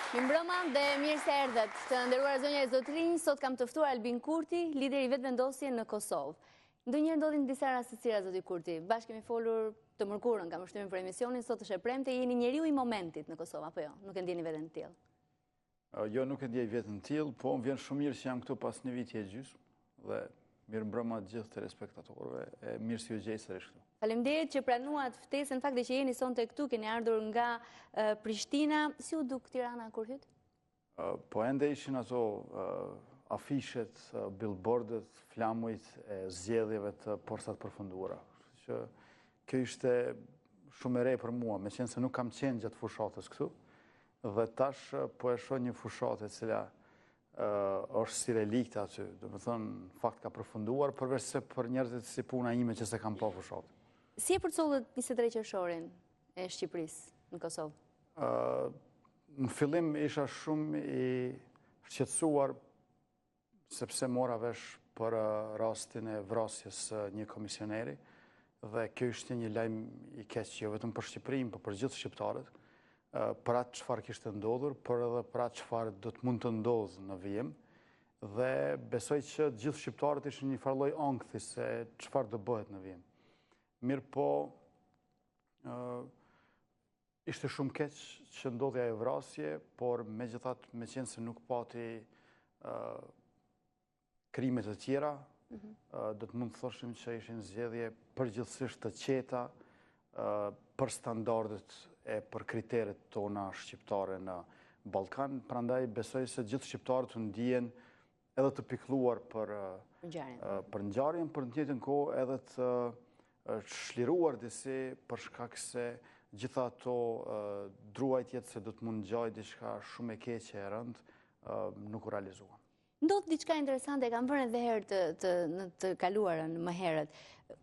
Mirëmbrëma dhe mirë se erdhët. Të nderuar zonja e zotrinj, sot kam të ftuar Albin Kurti, lideri i vetëvendosjes në Kosovë. Ndonjëherë ndodhin disa raste të tjera, zoti Kurti. Bashkë kemi folur të mërkurën, kam shtypin për emisionin, sot është e premte, jeni njeriu i momentit në Kosovë, apo jo? Nuk e ndjeni veten të tillë? Jo, nuk e ndjej veten të tillë, po më vjen shumë mirë që jam këtu pas një viti e gjysmë dhe mirëmbrëma të gjithë telespektatorëve, e mirë si u gjej sërish këtu. Faleminderit që pranuat ftesën, fakti që jeni sonte këtu, keni ardhur nga Prishtina. Si u duk Tirana kur hyt? Po ende ishin ato afishet, billboardet, flamujt e zgjedhjeve të porsat përfunduara. Që kjo ishte shumë e re për mua, meqense nuk kam qenë gjatë fushatës këtu, dhe tash po e shoh një fushatë e cila është si relikt aty, do të thonë fakt ka përfunduar, përveç se për njerëzit si puna ime që se kam pa fushatë. Si e përcollët 23 qershorin e Shqipërisë në Kosovë? Në fillim isha shumë i shqetësuar sepse mora vesh për rastin e vrasjes së një komisioneri dhe kjo ishte një lajm i keq jo vetëm për Shqipërinë, por për gjithë shqiptarët, për atë çfarë kishte ndodhur, por edhe për atë çfarë do të mund të ndodhë në vijim, dhe besoj që gjithë shqiptarët ishin një farë lloj ankthi se çfarë do bëhet në vijim. Mirë po, ishte shumë keq që ndodhi ajo vrasje, por megjithatë, meqense nuk pati krime të tjera, do të mund të thoshim që ishin zgjedhje përgjithsisht të qeta për standardet e për kriteret tona shqiptare në Ballkan, prandaj besoj se gjithë shqiptarët u ndihen edhe të pikëlluar për ngjarjen, për në të njëjtën kohë edhe të çliruar disi për shkak se gjitha ato druajtjet se do të mund ngjajë diçka shumë e keqe e rëndë nuk u realizuan. Ndodh diçka interesante, kam vënë edhe herë të kaluarën më herët,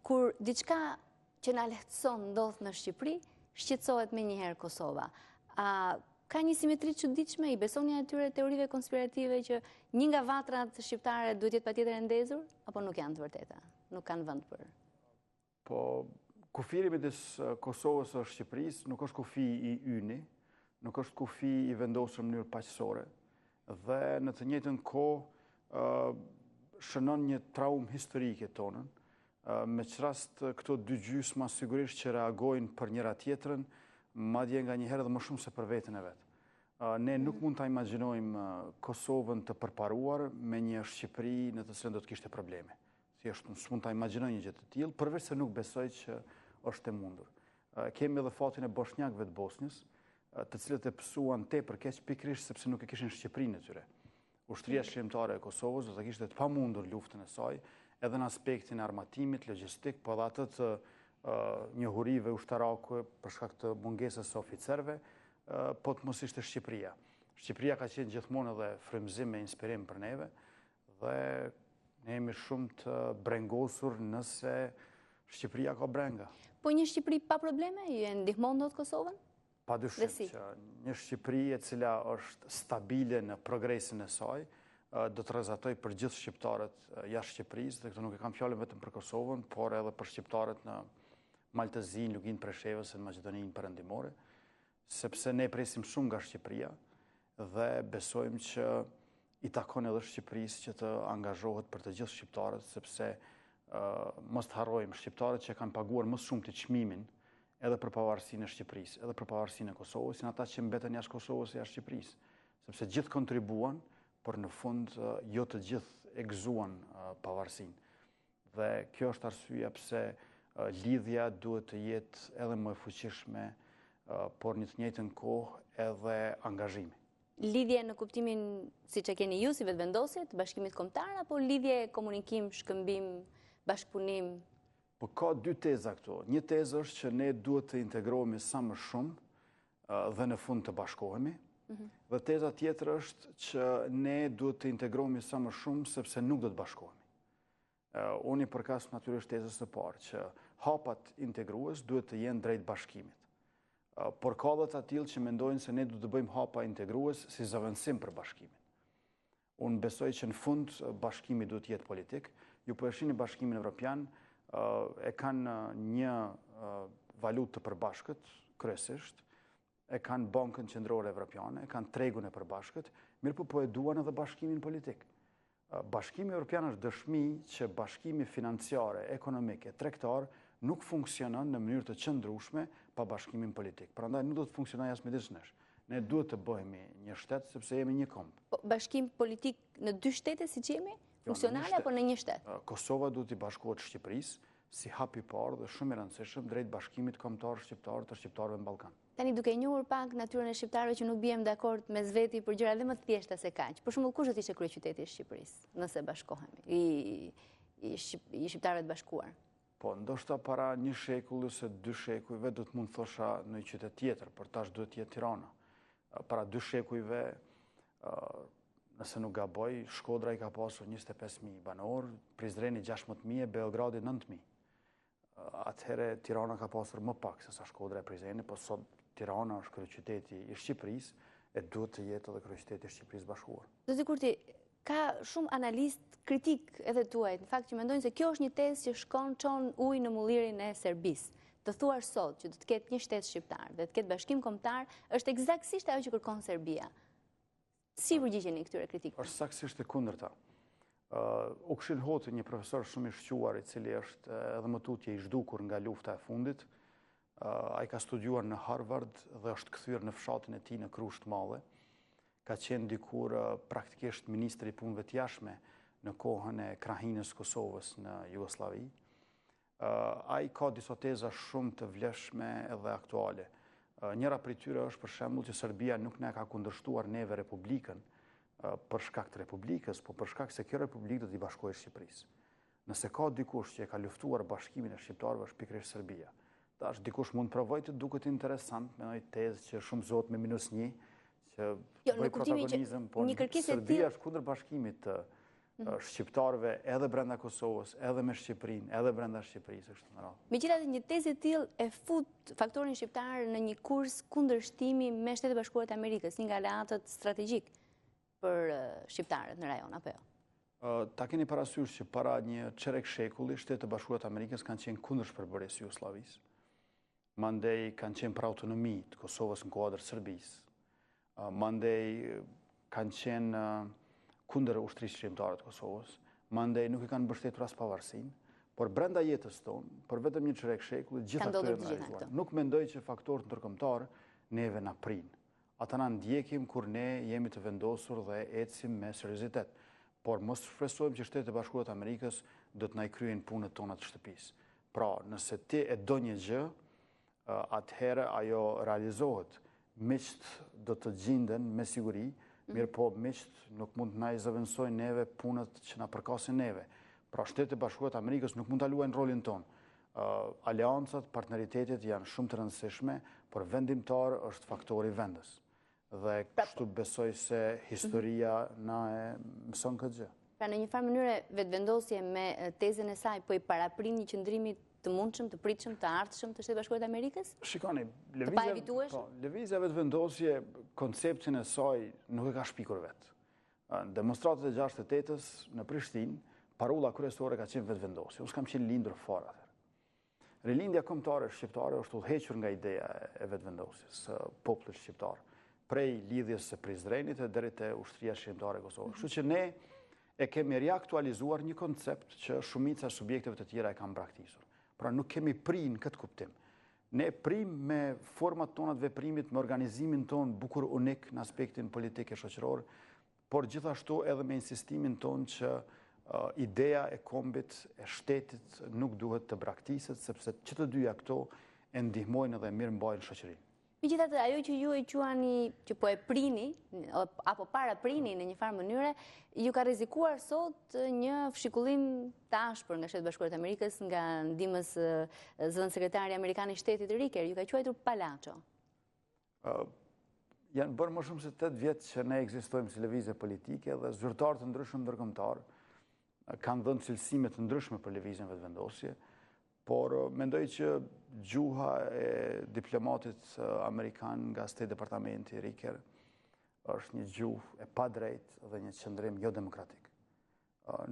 kur diçka që na lehtëson ndodh në Shqipëri, shqetësohet menjëherë Kosova. Ka një simetri të çuditshme, i besoni atyre teorive konspirative që një nga vatrat shqiptare duhet jetë patjetër e ndezur, apo nuk janë të vërteta? Nuk kanë vend për? Po, kufiri midis Kosovës dhe Shqipërisë nuk është kufi i yni, nuk është kufi i vendosur në mënyrë paqësore, dhe në të njëjtën kohë shënon një traumë historike tonën, me qërast këto dy gjysma sigurisht që reagojnë për njëra tjetrën, madje nga njëherë dhe më shumë se për vetën e vetë. Ne nuk mund të imagjinojmë Kosovën të përparuar me një Shqipëri në të cilën do të kishte probleme. S'mund të imagjinoj një gjë të tillë, përveç se nuk besoj që është e mundur. Kemi edhe fatin e bosnjakëve të Bosnjës, të cilët e pësuan tepër keq pikërisht sepse nuk e kishin Shqipërinë e tyre. Ushtria shqiptare e Kosovës do të kishte të pamundur luftën e saj, edhe në aspektin e armatimit, logjistik, po edhe atë të njohurive ushtarake për shkak të mungesës së oficerëve, po të mos ishte Shqipëria. Shqipëria ka qenë gjithmonë edhe frymëzim e inspirim për neve, dhe ne jemi shumë të brengosur nëse Shqipëria ka brenga. Po një Shqipëri pa probleme, ju e ndihmon dot Kosovën? Padyshim që një Shqipëri e cila është stabile në progresin e saj, do të rrezatoj për gjithë shqiptarët jashtë Shqipërisë, dhe këtu nuk e kam fjalën vetëm për Kosovën, por edhe për shqiptarët në Maltëzinë, Luginë, Preshevës e në Maqedoninë Perëndimore, sepse ne presim shumë nga Shqipëria dhe besojmë që i takon edhe Shqipërisë që të angazhohet për të gjithë shqiptarët, sepse mos të harrojmë shqiptarët që kanë paguar më shumë të çmimin edhe për pavarësinë e Shqipërisë, edhe për pavarësinë e Kosovës, janë ata që mbeten jashtë Kosovës e jashtë Shqipërisë, sepse gjithë kontribuan, por në fund jo të gjithë e gëzuan pavarësinë. Dhe kjo është arsyeja pse lidhja duhet të jetë edhe më e fuqishme, por në të njëjtën kohë edhe angazhimi. Lidhje në kuptimin siç e keni ju si vetëvendosje të Bashkimit Kombëtar, apo lidhje komunikim, shkëmbim, bashkëpunim? Po ka dy teza këtu. Një tezë është që ne duhet të integrohemi sa më shumë dhe në fund të bashkohemi. Dhe teza tjetër është që ne duhet të integrohemi sa më shumë sepse nuk do të bashkohemi. Unë i përkas natyrisht tezës së parë që hapat integrues duhet të jenë drejt bashkimit. Por ka edhe të tillë që mendojnë se ne duhet të bëjmë hapa integrues si zëvendësim për bashkimin. Unë besoj që në fund bashkimi duhet të jetë politik. Ju po e shihni Bashkimin Evropian, e kanë një valutë të përbashkët kryesisht, e kanë Bankën Qendrore Evropiane, e kanë tregun e përbashkët, mirë po e duan edhe bashkimin politik. Bashkimi Evropian është dëshmi që bashkimi financiare, ekonomike, tregtar nuk funksionon në mënyrë të qëndrueshme pa bashkimin politik. Prandaj nuk do të funksionojë as midis nesh. Ne duhet të bëhemi një shtet sepse jemi një komb. Bashkim politik në 2 shtete siç jemi? Funksionale apo në një shtet? Kosova duhet të bashkohet Shqipërisë si hap i parë dhe shumë i rëndësishëm drejt bashkimit kombëtar shqiptar të shqiptarëve në Ballkan. Tani duke njohur pak natyrën e shqiptarëve që nuk bijem dakord mes veti për gjëra dhe më të thjeshta se kaq. Për shembull, kush do të ishte kryeqyteti i Shqipërisë nëse bashkohemi? I shqiptarëve të bashkuar. Po, ndoshta para 1 shekulli ose 2 shekujve do të mund thosha në një qytet tjetër, por tash duhet të jetë Tirana. Para 2 shekujve, nëse nuk gaboj, Shkodra i ka pasur 25.000 banor, Prizreni 16.000, Beogradi 9.000. Atëherë Tirana ka pasur më pak se sa Shkodra e Prizreni, po sot Tirana është kryeqyteti i Shqipërisë e duhet të jetë edhe kryeqyteti i Shqipërisë bashkuar. Zoti Kurti, ka shumë analist kritik edhe tuaj, në fakt që mendojnë se kjo është një tezë që çon ujë në mullirin e Serbisë. Të thuar sot që do të ketë një shtet shqiptar dhe të ketë bashkim kombëtar është eksaktësisht ajo që kërkon Serbia. Si përgjigjeni këtyre kritikëve? Është saktësisht e kundërta. Ukshin Hoti, një profesor shumë i shquar, i cili është edhe më tutje i zhdukur nga lufta e fundit, ai ka studiuar në Harvard dhe është kthyer në fshatin e tij në Krushë të Madhe. Ka qenë dikur praktikisht ministri i punëve të jashtme në kohën e krahinës Kosovës në Jugosllavi. Ai ka disa teza shumë të vlefshme edhe aktuale. Njëra prej tyre është për shembull që Serbia nuk na ka kundërshtuar neve Republikën për shkak të Republikës, po për shkak se kjo Republikë do t'i bashkohej Shqipërisë. Nëse ka dikush që e ka luftuar bashkimin e shqiptarëve është pikërisht Serbia. Tash dikush mund provoj të duket interesant me një tezë që shumë zot me -1, që bëj protagonizëm, por Serbia është kundër bashkimit të shqiptarëve edhe brenda Kosovës, edhe me Shqipërinë, edhe brenda Shqipërisë kështu në radhë. Megjithatë, një tezë e tillë e fut faktorin shqiptar në një kurs kundërshtimi me Shtetet e Bashkuara të Amerikës, një nga aleatët strategjik për shqiptarët në rajon, apo jo? Ta keni parasysh që para një çerek shekulli Shtetet e Bashkuara të Amerikës kanë qenë kundër shpërbërjes së Jugosllavisë. Mandej kanë qenë për autonomi të Kosovës në kuadër Serbisë. Mandej kanë qenë kundër ushtrisë shqiptare të Kosovës, mandej nuk i kanë mbështetur as pavarësinë, por brenda jetës tonë, për vetëm një çerek shekulli, gjitha këto janë realizuar. Nuk mendoj që faktorët ndërkombëtar neve na prinë. Ata na ndjekim kur ne jemi të vendosur dhe ecim me seriozitet. Por mos shpresojmë që Shtetet e Bashkuara të Amerikës do të na i kryejnë punët tona të shtëpisë. Pra, nëse ti e do një gjë, atëherë ajo realizohet. Miqt do të gjenden me siguri, mirë po miqt nuk mund të na i zëvendësojnë neve punët që na përkasin neve. Pra Shtetet e Bashkuara të Amerikës nuk mund ta luajnë rolin ton. Aleancat, partneritetet janë shumë të rëndësishme, por vendimtar është faktori vendës. Dhe kështu besoj se historia na e mëson këtë gjë. Pra në një farë mënyre vetvendosje me tezën e saj po i paraprin një qëndrimi të mundshëm, të pritshëm, të ardhshëm të Shtetet e Bashkuara të Amerikës? Shikoni, lëvizja vetvendosje, konceptin e saj nuk e ka shpikur vetë. Demonstratat e 68-s në Prishtinë, parolla kryesore ka qenë vetvendosje. Unë s'kam qenë lindur fare atëherë. Rilindja kombëtare shqiptare është udhëhequr nga ideja e vetvendosjes së popullit shqiptar, prej lidhjes së Prizrenit deri te ushtria shqiptare e Kosovës. Kështu që ne e kemi riaktualizuar një koncept që shumica e subjekteve të tjera e kanë braktisur. Pra nuk kemi prin këtë kuptim. Ne prim me format tona të veprimit, me organizimin ton bukur unik në aspektin politik e shoqëror, por gjithashtu edhe me insistimin ton që ideja e kombit, e shtetit nuk duhet të braktiset, sepse që të dyja këto e ndihmojnë dhe mirë mbajnë shoqërinë. Megjithatë, ajo që ju e quani që po e prini, apo para prini në një farë mënyre, ju ka rrezikuar sot një fshikullim të ashpër nga Shtetet e Bashkuara të Amerikës, nga ndihmës zëvendësekretari amerikan i shtetit Riker, ju ka quajtur Palacio. Janë bërë më shumë se 8 vjet që ne ekzistojmë si lëvizje politike dhe zyrtarë të ndryshëm ndërkombëtar kanë dhënë cilësime të ndryshme për lëvizjen vetvendosje. Por mendoj që gjuha e diplomatit amerikan nga State Departamenti Riker është një gjuhë e padrejtë dhe një qëndrim jo demokratik.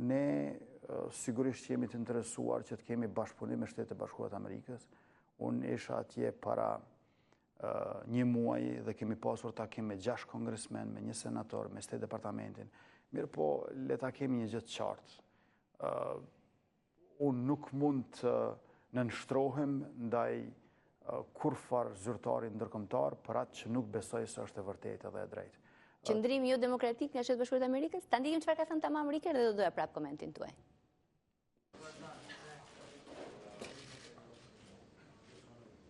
Ne sigurisht jemi të interesuar që të kemi bashkëpunim me Shtetet e Bashkuara të Amerikës. Unë isha atje para një muaj dhe kemi pasur takim me 6 kongresmen, me 1 senator, me State Departamentin. Mirë po, le ta kemi një gjë të qartë. Unë nuk mund të nënshtrohem ndaj kurfar zyrtari ndërkombëtar për atë që nuk besoj se është e vërtetë dhe e drejtë. Qëndrimi jo demokratik nga Shtetet Bashkuara të Amerikës? Ta ndiqim çfarë ka thënë tamam Riker dhe do doja prap komentin tuaj.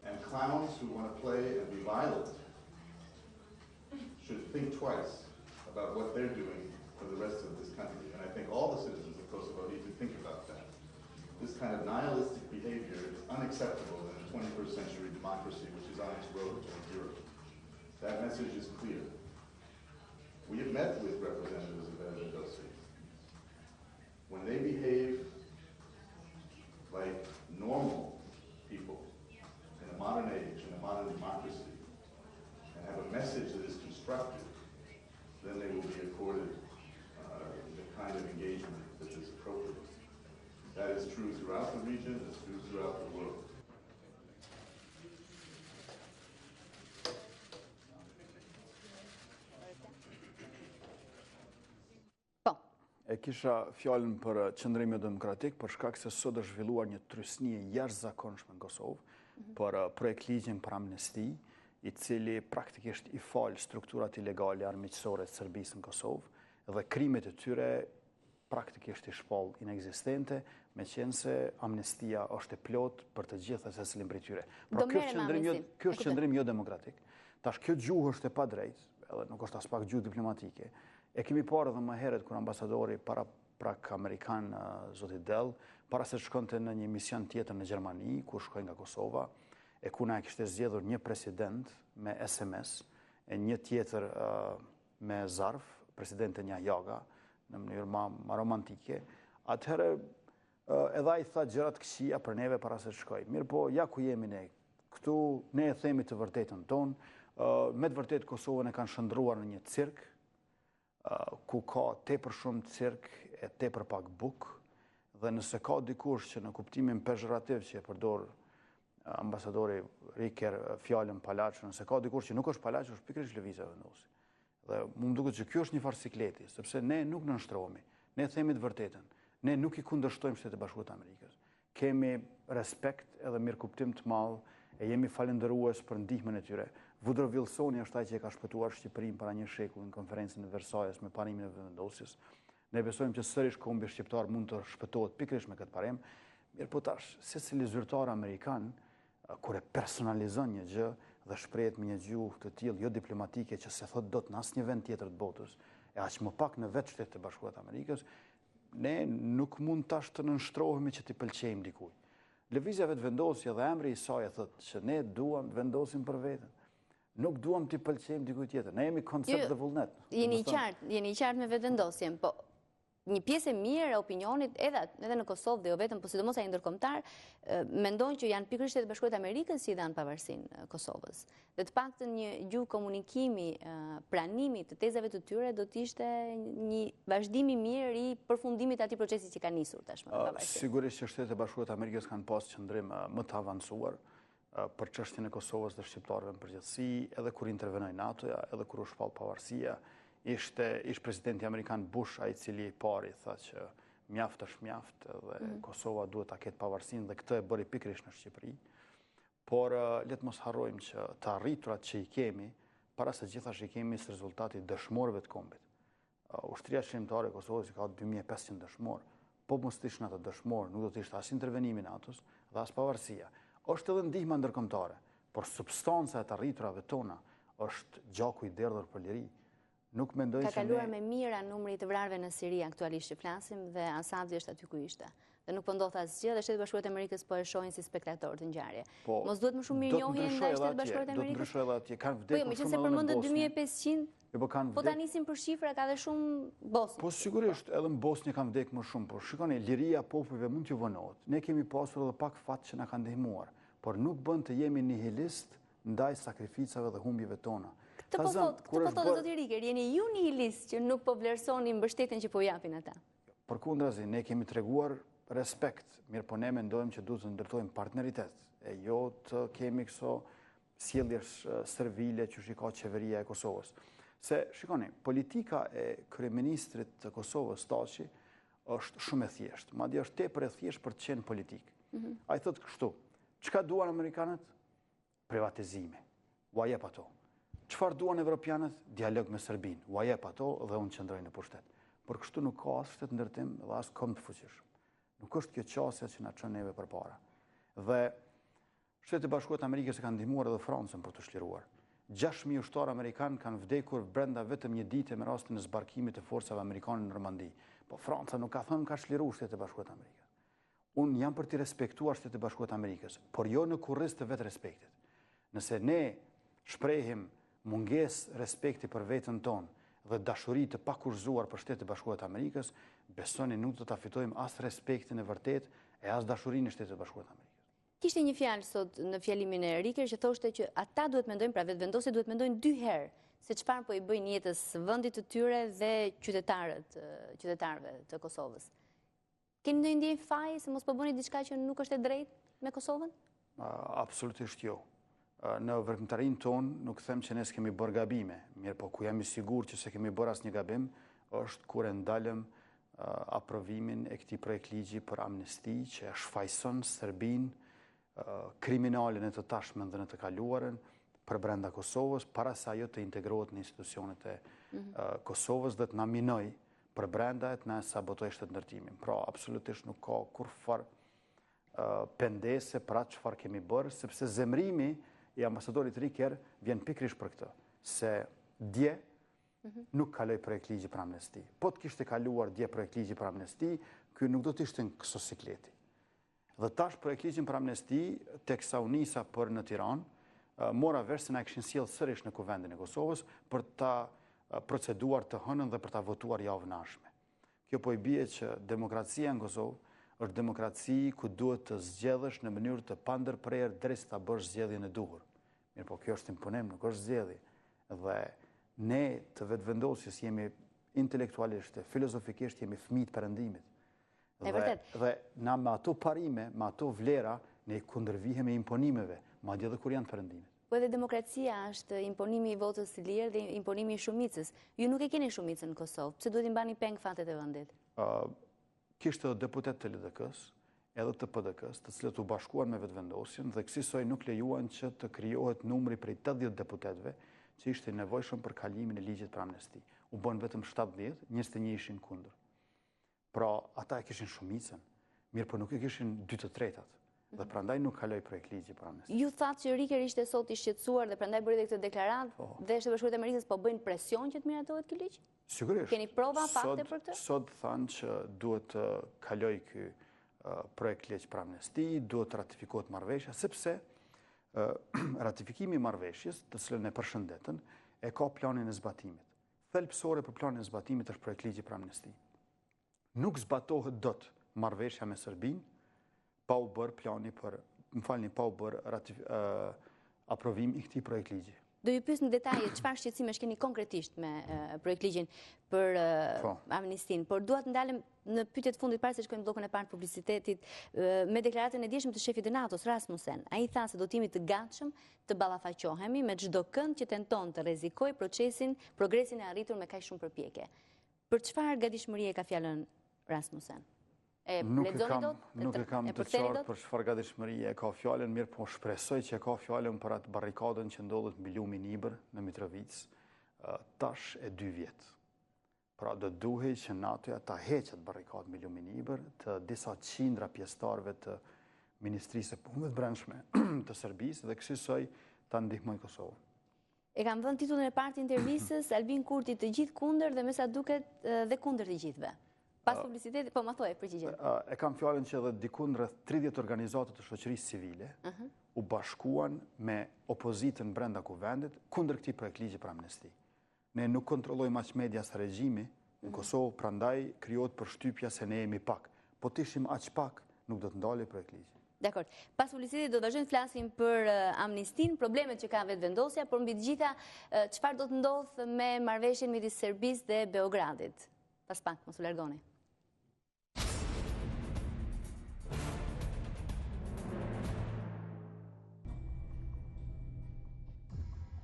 And clowns who want to play and be violent should think twice about what they're doing for the rest of this country. And I think all the citizens of Kosovo need to think about that. This kind of nihilistic behavior is unacceptable in a 21st century democracy which is on its road towards Europe. That message is clear. We have met with representatives of Erdogan. When they behave like normal people in a modern age, in a modern democracy, and have a message that is constructive, then they will be accorded the kind of engagement that is appropriate. That is true throughout the region, it's true throughout the world. E kisha fjalën për qëndrimin demokratik për shkak se sot është zhvilluar një trysni e jashtëzakonshme në Kosovë për projekt ligjin për amnesti, i cili praktikisht i fal strukturat ilegale armiqësore të Serbisë në Kosovë dhe krimet e tyre praktikisht i shpall inekzistente, meqense amnestia është e plot për të gjithë secilin prej tyre. Pra ky është qëndrim jo demokratik. Tash kjo gjuhë është e padrejtë, edhe nuk është as pak gjuhë diplomatike. E kemi parë edhe më herët kur ambasadori prak amerikan zoti Dell, para se shkonte në një mision tjetër në Gjermani, kur shkoi nga Kosova, e ku na kishte zgjedhur një president me SMS, e një tjetër me zarf, presidente një jaga, në mënyrë ma romantike. Atëherë edhe ai tha gjërat këqija për neve para se shkoj. Mirë po, ja ku jemi ne. Këtu ne e themi të vërtetën tonë. Me të vërtetë Kosovën e kanë shndruar në një cirk, ku ka tepër shumë cirk e tepër pak buk, dhe nëse ka dikush që në kuptimin pejorativ që e përdor ambasadori Riker fjalën palaç, nëse ka dikush që nuk është palaç, është pikërisht lëvizja vendosi. Dhe mu më duket që ky është një farë sikleti, sepse ne nuk nënshtrohemi, ne themi të vërtetën, ne nuk i kundërshtojmë Shtetet Bashkuara të Amerikës. Kemi respekt edhe mirëkuptim të madh e jemi falendërues për ndihmën e tyre. Woodrow Wilsoni është ai që e ka shpëtuar Shqipërinë para një shekulli në konferencën e Versailles me parimin e vendosjes. Ne besojmë që sërish kombi shqiptar mund të shpëtohet pikërisht me këtë parim. Mirë po tash, secili zyrtar amerikan kur e personalizon një gjë dhe shprehet me një gjuhë të tillë jo diplomatike që se thot dot në asnjë vend tjetër të botës, e aq më pak në vetë Shtetet e Bashkuara të Amerikës, ne nuk mund tash të nënshtrohemi që t'i pëlqejmë dikujt. Lëvizja vetëvendosje dhe emri i saj e thotë që ne duam të vendosim për veten. Nuk duam t'i pëlqejmë dikujt tjetër. Ne jemi koncept dhe vullnet. Jeni i qartë me vetëvendosjen, po një pjesë e mirë e opinionit edhe në Kosovë dhe jo vetëm, po sidomos ai ndërkombëtar, mendojnë që janë pikërisht Shtetet Bashkuara të Amerikës që i dhanë pavarësinë Kosovës. Dhe të paktën një gjuhë komunikimi, pranimi të tezave të tyre do të ishte një vazhdim i mirë i përfundimit të atij procesi që ka nisur tashmë me pavarësinë. Sigurisht që Shtetet Bashkuara të Amerikës kanë pas qëndrim më të avancuar për çështjen e Kosovës dhe shqiptarëve në përgjithësi, edhe kur intervenoi NATO-ja, edhe kur u shpall pavarësia. Ish presidenti amerikan Bush ai i cili i pari tha që mjaft është mjaft dhe Kosova duhet ta ketë pavarësinë dhe këtë e bëri pikërisht në Shqipëri. Por le të mos harrojmë që të arriturat që i kemi, para se gjithashtu i kemi si rezultati dëshmorëve të kombit. Ushtria shqiptare e Kosovës ka 2500 dëshmorë. Po mos të ishin ato dëshmorë, nuk do të ishte as intervenimi i NATO-s dhe as pavarësia. Është edhe ndihma ndërkombëtare, por substanca e të arriturave tona është gjaku i derdhur për liri. Nuk mendoj se ka kaluar me mira numri të vrarëve në Siri aktualisht që flasim dhe Asadi është aty ku ishte. Dhe nuk po ndodh asgjë dhe Shtetet Bashkuara të Amerikës po e shohin si spektator të ngjarje. Mos duhet më shumë mirënjohje ndaj Shtetet Bashkuara të Amerikës. Do të ndryshojë edhe atje, kanë vdekur shumë. Po, meqense përmendet 2500. Po ta nisim për shifra ka dhe shumë Bosnjë. Po sigurisht, edhe në Bosnjë kanë vdekur më shumë, por shikoni, liria e popujve mund t'ju vonohet. Ne kemi pasur edhe pak fat që na kanë ndihmuar, por nuk bën të jemi nihilist ndaj sakrificave dhe humbjeve tona. Këtë po thotë zoti Riker, jeni ju nihilist që nuk po vlerësoni mbështetjen që po japin ata. Përkundrazi, ne kemi treguar respekt, mirë po ne mendojmë që duhet të ndërtojmë partneritet, e jo të kemi këso sjelljesh servile që ka qeveria e Kosovës. Se, shikoni, politika e kryeministrit të Kosovës, Taçi, është shumë e thjeshtë. Madje është tepër e thjeshtë për të qenë politik. Ai thotë kështu, çka duan amerikanët? Privatizime. Ua jep ato. Çfarë duan evropianët? Dialog me Serbinë. Ua jep ato dhe unë qëndroj në pushtet. Por kështu nuk ka as shtet ndërtim dhe as kom të fuqishëm. Nuk është kjo qasja që na çon neve përpara. Dhe Shtetet e Bashkuara të Amerikës e kanë ndihmuar edhe Francën për të shliruar. 6.000 ushtarë amerikanë kanë vdekur brenda vetëm një dite me rastin e zbarkimit të forcave amerikane në Normandi. Po Franca nuk ka thënë ka shliruar Shtetet e Bashkuara të Amerikës. Unë jam për t'i respektuar Shtetet e Bashkuara të Amerikës, por jo në kurriz të vetë respektit. Nëse ne shprehim mungesë respekti për veten tonë dhe dashuri të pakurrëzuar për Shtetet e Bashkuara të Amerikës, besoni nuk do ta fitojmë as respektin e vërtet e as dashurinë e Shtetit të Bashkuara të Amerikës. Kishte një fjalë sot në fjalimin e Riker që thoshte që ata duhet mendojnë, pra vetëvendosjet duhet mendojnë 2 herë se çfarë po i bëjnë jetës vendit të tyre dhe qytetarëve të Kosovës. Keni ndonjë ndjenjë faji se mos po bëni diçka që nuk është e drejtë me Kosovën? Absolutisht jo. Në veprimtarinë tonë nuk them që ne s'kemi bërë gabime, mirë po ku jam i sigurt që se kemi bërë asnjë gabim është kur e ndalëm aprovimin e këtij projektligji për amnesti që e shfaqson Serbinë, kriminalin e të tashmen dhe në të kaluarën për brenda Kosovës, para se ajo të integrohet në institucionet e Kosovës dhe të na minoj për brenda e të na sabotoj shtetëndërtimin. Pra, absolutisht nuk ka kurrfarë pendese për atë çfarë kemi bërë, sepse zemrimi i ambasadorit Riker vjen pikërisht për këtë, se dje nuk kaloi projektligji për amnesti. Po të kishte kaluar dje projektligji për amnesti, ky nuk do të ishte në këso sikleti. Dhe tash projektligjin për amnesti, teksa u nisa për në Tiranë, mora vesh se na kishin sjellë sërish në Kuvendin e Kosovës për ta proceduar të hënën dhe për ta votuar javën ardhshme. Kjo po i bie që demokracia në Kosovë është demokraci ku duhet të zgjedhësh në mënyrë të pandërprerë derisa ta bësh zgjedhjen e duhur. Mirë, po kjo është imponim, nuk është zgjedhje. Dhe ne të vetëvendosjes jemi intelektualisht, filozofikisht jemi fëmijë të perëndimit. Dhe na me ato parime, me ato vlera, ne kundërvihemi imponimeve, madje edhe kur janë perëndimet. Po edhe demokracia është imponimi i votës së lirë dhe imponimi i shumicës. Ju nuk e keni shumicën në Kosovë, pse duhet i mbani peng fatet e vendit? Kishte deputet të LDK-s, edhe të PDK-s, të cilët u bashkuan me vetëvendosjen dhe kësaj nuk lejuan që të krijohet numri prej 80 deputetëve që ishte nevojshëm për kalimin e ligjit për amnesti. U bën vetëm 70, 21 ishin kundër. Pra, ata e kishin shumicën, mirë po nuk e kishin 2/3, dhe prandaj nuk kaloi projektligji për amnesti. Ju thatë që Riker ishte sot i shqetësuar dhe prandaj bëri këtë deklaratë dhe Shtetet e Bashkuara të Amerikës po bëjnë presion që të miratohet ky ligj? Sigurisht. Keni prova, fakte për këtë? Sot thanë që duhet të kaloj ky projektligj për amnesti, duhet të ratifikohet marrëveshja, sepse ratifikimi i marrëveshjes, të cilën e përshëndetën, e ka planin e zbatimit. Thelbësore për planin e zbatimit është projektligji për amnesti. Nuk zbatohet dot marrëveshja me Serbinë pa u bërë plani për, pa u bërë aprovim i këtij projektligji. Do ju pyes në detaje çfarë shqetësimesh keni konkretisht me projektligjin për amnestin, por dua të ndalem në pyetjet fundit para se shkojmë në bllokun e parë të publicitetit me deklaratën e dieshme të shefit të NATO-s Rasmussen. Ai tha se do të jemi të gatshëm të ballafaqohemi me çdo kënd që tenton të rrezikojë progresin e arritur me kaq shumë përpjekje. Për çfarë gatishmërie ka fjalën Rasmussen? Nuk e kam të qartë për çfarë gatishmërie ka fjalën, mirë po shpresoj që ka fjalën për atë barrikadën që ndodhet mbi lumin Ibër në Mitrovic tash e 2 vjet. Pra do duhej që NATO-ja ta heqë atë barrikadë mbi lumin Ibër të disa qindra pjesëtarëve të Ministrisë së Punëve të Brendshme të Serbisë dhe kësaj ta ndihmojnë Kosovën. E kam vënë titullin e parë të intervistës Albin Kurti të gjithë kundër dhe me sa duket dhe kundër të gjithëve. Pas publicitetit, po ma thoj, përgjigjen. E kam fjalën që edhe dikun rreth 30 organizata të shoqërisë civile u bashkuan me opozitën brenda kuvendit kundër këtij projektligji për amnesti. Ne nuk kontrollojmë aq media sa regjimi në Kosovë, prandaj krijohet përshtypja se ne jemi pak. Po të ishim aq pak, nuk do të ndalej projektligji. Dakor. Pas publicitetit do të vazhdojmë të flasim për amnistin, problemet që ka vetëvendosja, por mbi të gjitha çfarë do të ndodhë me marrëveshjen midis Serbisë dhe Beogradit. Pas pak, mos u largoni.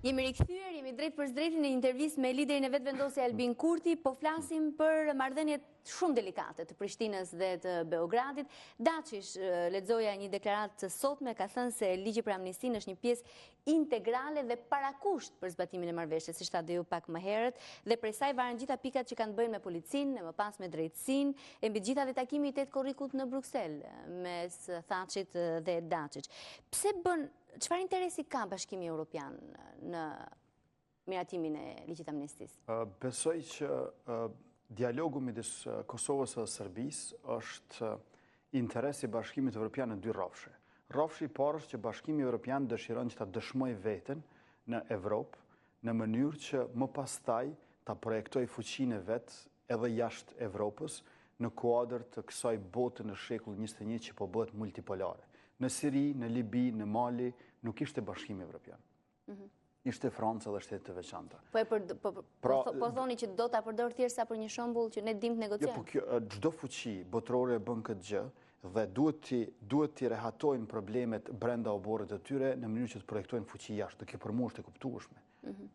Jemi rikthyer, jemi drejt për drejt në intervistë me liderin e vetëvendosjes Albin Kurti, po flasim për marrëdhëniet shumë delikate të Prishtinës dhe të Beogradit. Dačić, lexoja një deklaratë të sotme, ka thënë se ligji për amnistinë është një pjesë integrale dhe parakusht për zbatimin e marrëveshjes, siç tha ju pak më herët, dhe prej saj varen gjitha pikat që kanë bëjnë me policinë, më pas me drejtësinë, e mbi gjitha dhe takimi i 8 korrikut në Bruksel mes Thaçit dhe Dačić. Pse bën Çfarë interesi ka Bashkimi Evropian në miratimin e ligjit amnistisë? Besoj që dialogu midis Kosovës dhe Serbisë është interesi i Bashkimit Evropian në dy rrafshe. Rrafshi i parë është që Bashkimi Evropian dëshiron që ta dëshmojë veten në Evropë në mënyrë që më pastaj ta projektojë fuqinë e vet edhe jashtë Evropës në kuadër të kësaj bote në shekullin 21 që po bëhet multipolare. Në Siri, në Libi, në Mali, nuk ishte Bashkimi Evropian. Ishte Franca dhe shtetet të veçanta. Po thoni që do ta përdor thjesht sa për një shembull që ne dim të negociojmë. Jo, po çdo fuqi botërore e bën këtë gjë dhe duhet t'i rehatojnë problemet brenda oborrit të tyre në mënyrë që të projektojnë fuqi jashtë. Kjo për mua është e kuptueshme.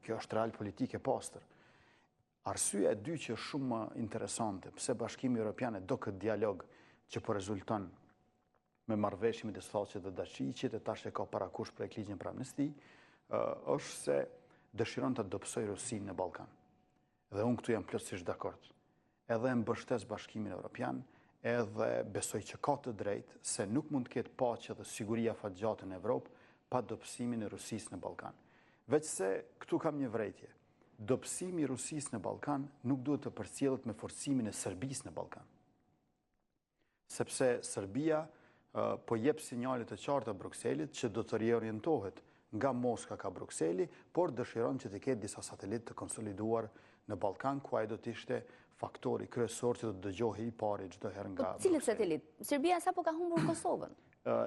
Kjo është real politike e pastër. Arsyeja e dytë që është shumë interesante, pse Bashkimi Evropian do këtë dialog që po rezulton me marrëveshje midis Thaçit dhe Dačićit, e tash e ka parakusht projekt ligjin për amnesti, është se dëshiron të dobësojë Rusinë në Ballkan. Dhe unë këtu jam plotësisht dakord. Edhe e mbështes Bashkimin Evropian, edhe besoj që ka të drejtë se nuk mund të ketë paqe dhe siguri afatgjatë në Evropë pa dobësimin e Rusisë në Ballkan. Veçse këtu kam një vërejtje. Dobësimi i Rusisë në Ballkan nuk duhet të përcjellet me forcimin e Serbisë në Ballkan. Sepse Serbia po jep sinjale të qarta Brukselit që do të riorientohet nga Moska ka Brukseli, por dëshiron që të ketë disa satelitë të konsoliduar në Ballkan, ku ai do të ishte faktori kryesor që do të dëgjohej i pari çdo herë nga Brukseli. Cilët satelit? Serbia sapo ka humbur Kosovën?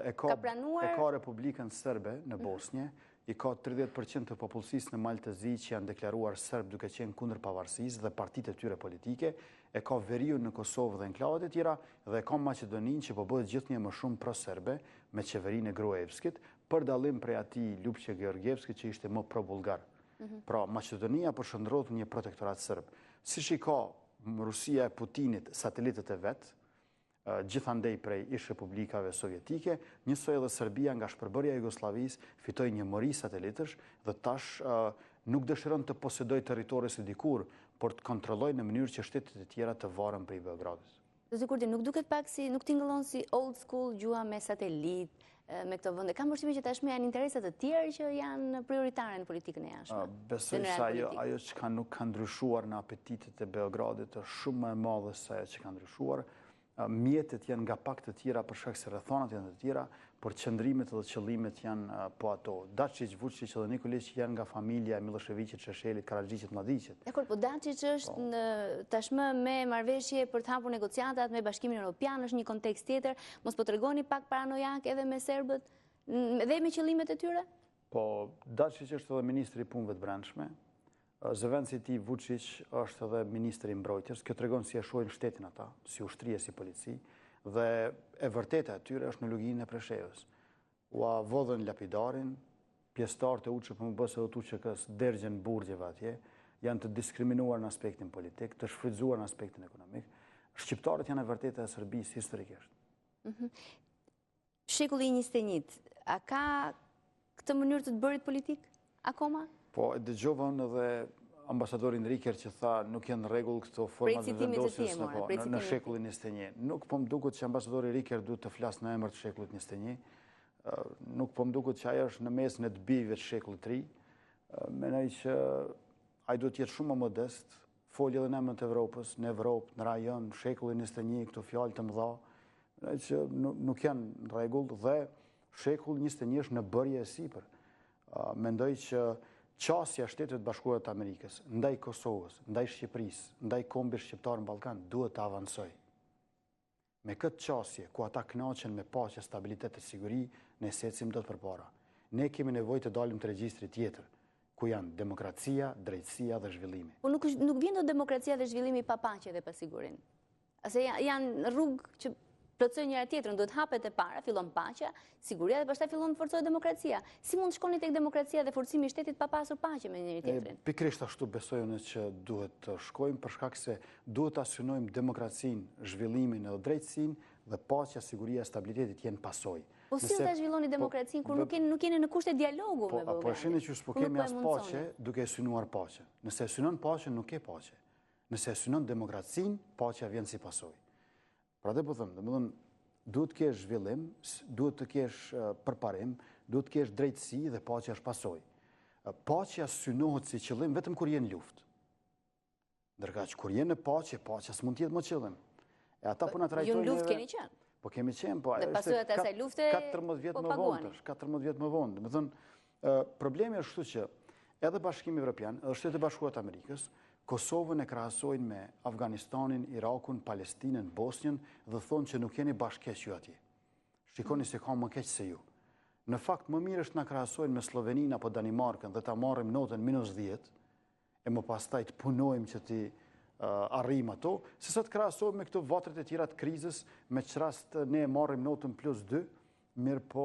E ka Republikën Serbe në Bosnjë, i ka 30% të popullsisë në Maltezi që janë deklaruar serb duke qenë kundër pavarësisë dhe partitë e tyre politike, e ka Veriun në Kosovë dhe enklavat e tjera, dhe e ka Maqedoninë që po bëhet gjithnjë më shumë pro-serbe me qeverinë e Gruevskit, për dallim prej atij Ljupçe Georgievskit që ishte më pro-bullgar. Pra Maqedonia po shndrohet në një protektorat serb. Siç i ka Rusia e Putinit satelitët e vet, gjithandej prej ish republikave sovjetike, njësoj edhe Serbia nga shpërbërja e Jugosllavisë fitoi një mori satelitësh dhe tash nuk dëshiron të posedojë territorin së dikur, por të kontrollojë në mënyrë që shtetet e tjera të varen prej Beogradit. Zoti Kurti, nuk duket pak si, nuk tingëllon si old school gjua me satelit, me këto vende? Kam përshtimin që tashmë janë interesat të tjerë që janë prioritare në politikën e jashtme. Besoj se ajo që nuk ka ndryshuar në apetitet e Beogradit është shumë më e madhe se ajo që ka ndryshuar. Mjetet janë nga pak të tjera për shkak se rrethonat janë të tjera, por qëndrimet dhe qëllimet janë po ato. Dačić, Vučić dhe Nikolić janë nga familja e Miloševićit, Šešelit, Karađićit, Mladićit. Dakor, po Dačić është tashmë me marrëveshje për të hapur negociatat me Bashkimin Evropian, është një kontekst tjetër. Mos po tregoni pak paranojak edhe me serbët dhe me qëllimet e tyre? Po, Dačić është edhe ministri i punëve të brendshme. Zëvendësi i tij Vučić është edhe ministri i mbrojtjes. Kjo tregon si e shohin shtetin ata, si ushtri e si polici, dhe e vërteta e tyre është në lugjinë e Preshevës. Ua vodhën lapidarin, pjesëtarët e UÇK-s dhe UÇK-s dergjen burgjeve atje, janë të diskriminuar në aspektin politik, të shfrytzuar në aspektin ekonomik. Shqiptarët janë e vërteta e Serbisë historikisht. Shekulli 21, a ka këtë mënyrë të të bërit politik akoma? Po, e dëgjova unë edhe ambasadorin Riker që tha nuk janë në rregull këto format të vendosjes në shekullin 21. Nuk po më duket që ambasadori Riker duhet të flasë në emër të shekullit 21. Nuk po më duket që ajo është në mes në të bijve të shekullit 3. Mendoj që ai duhet të jetë shumë më modest, folë edhe në emër të Evropës, në Evropë, në rajon, shekullin 21, këto fjalë të mëdha, mendoj që nuk janë në rregull dhe shekulli 21 është në bërje e sipër. Mendoj që qasja Shtetet Bashkuara të Amerikës ndaj Kosovës, ndaj Shqipërisë, ndaj kombit shqiptar në Ballkan duhet të avancojë. Me këtë qasje, ku ata kënaqen me paqe, stabilitet e siguri, ne ecim dot përpara. Ne kemi nevojë të dalim të regjistrit tjetër, ku janë demokracia, drejtësia dhe zhvillimi. Po nuk vjen do demokracia dhe zhvillimi pa paqe dhe pa sigurinë. Ase janë rrugë që plotësoj njëra tjetrën, duhet hapet e para, fillon paqja, siguria dhe pastaj fillon të forcojë demokracia. Si mund të shkoni tek demokracia dhe forcimi i shtetit pa pasur paqe me njëri tjetrin? Pikërisht ashtu besoj unë që duhet të shkojmë për shkak se duhet ta synojmë demokracinë, zhvillimin edhe drejtësinë dhe paqja, siguria, stabiliteti të jenë pasojë. Po si ta zhvilloni demokracinë kur nuk jeni në kushte dialogu me Ballkanin? Po shihni që s'po kemi as paqe duke e synuar paqe. Nëse e synon paqen, nuk ke paqe. Nëse e synon demokracinë, paqja vjen si pasojë. Prandaj po them, domethënë duhet të kesh zhvillim, duhet të kesh përparim, duhet të kesh drejtësi dhe paqja është pasojë. Paqja synohet si qëllim vetëm kur je në luftë. Ndërkaq kur je në paqe, paqja s'mund të jetë më qëllim. E ata po na trajtojnë. Ju në luftë keni qenë? Po kemi qenë, po dhe pasojat e asaj lufte 14 vjet më vonë, 14 vjet më vonë. Domethënë, problemi është kështu që edhe Bashkimi Evropian, edhe Shtetet e Bashkuara të Amerikës, Kosovën e krahasojnë me Afganistanin, Irakun, Palestinën, Bosnjën dhe thonë që nuk jeni bashkëkeq ju atje. Shikoni se ka më keq se ju. Në fakt më mirë është na krahasojnë me Sloveninë apo Danimarkën dhe ta marrim notën -10 e më pastaj të punojmë që ti arrim ato, se sa të krahasohem me këto vatret e tjera të krizës, me që rast ne marrim notën +2, mirë po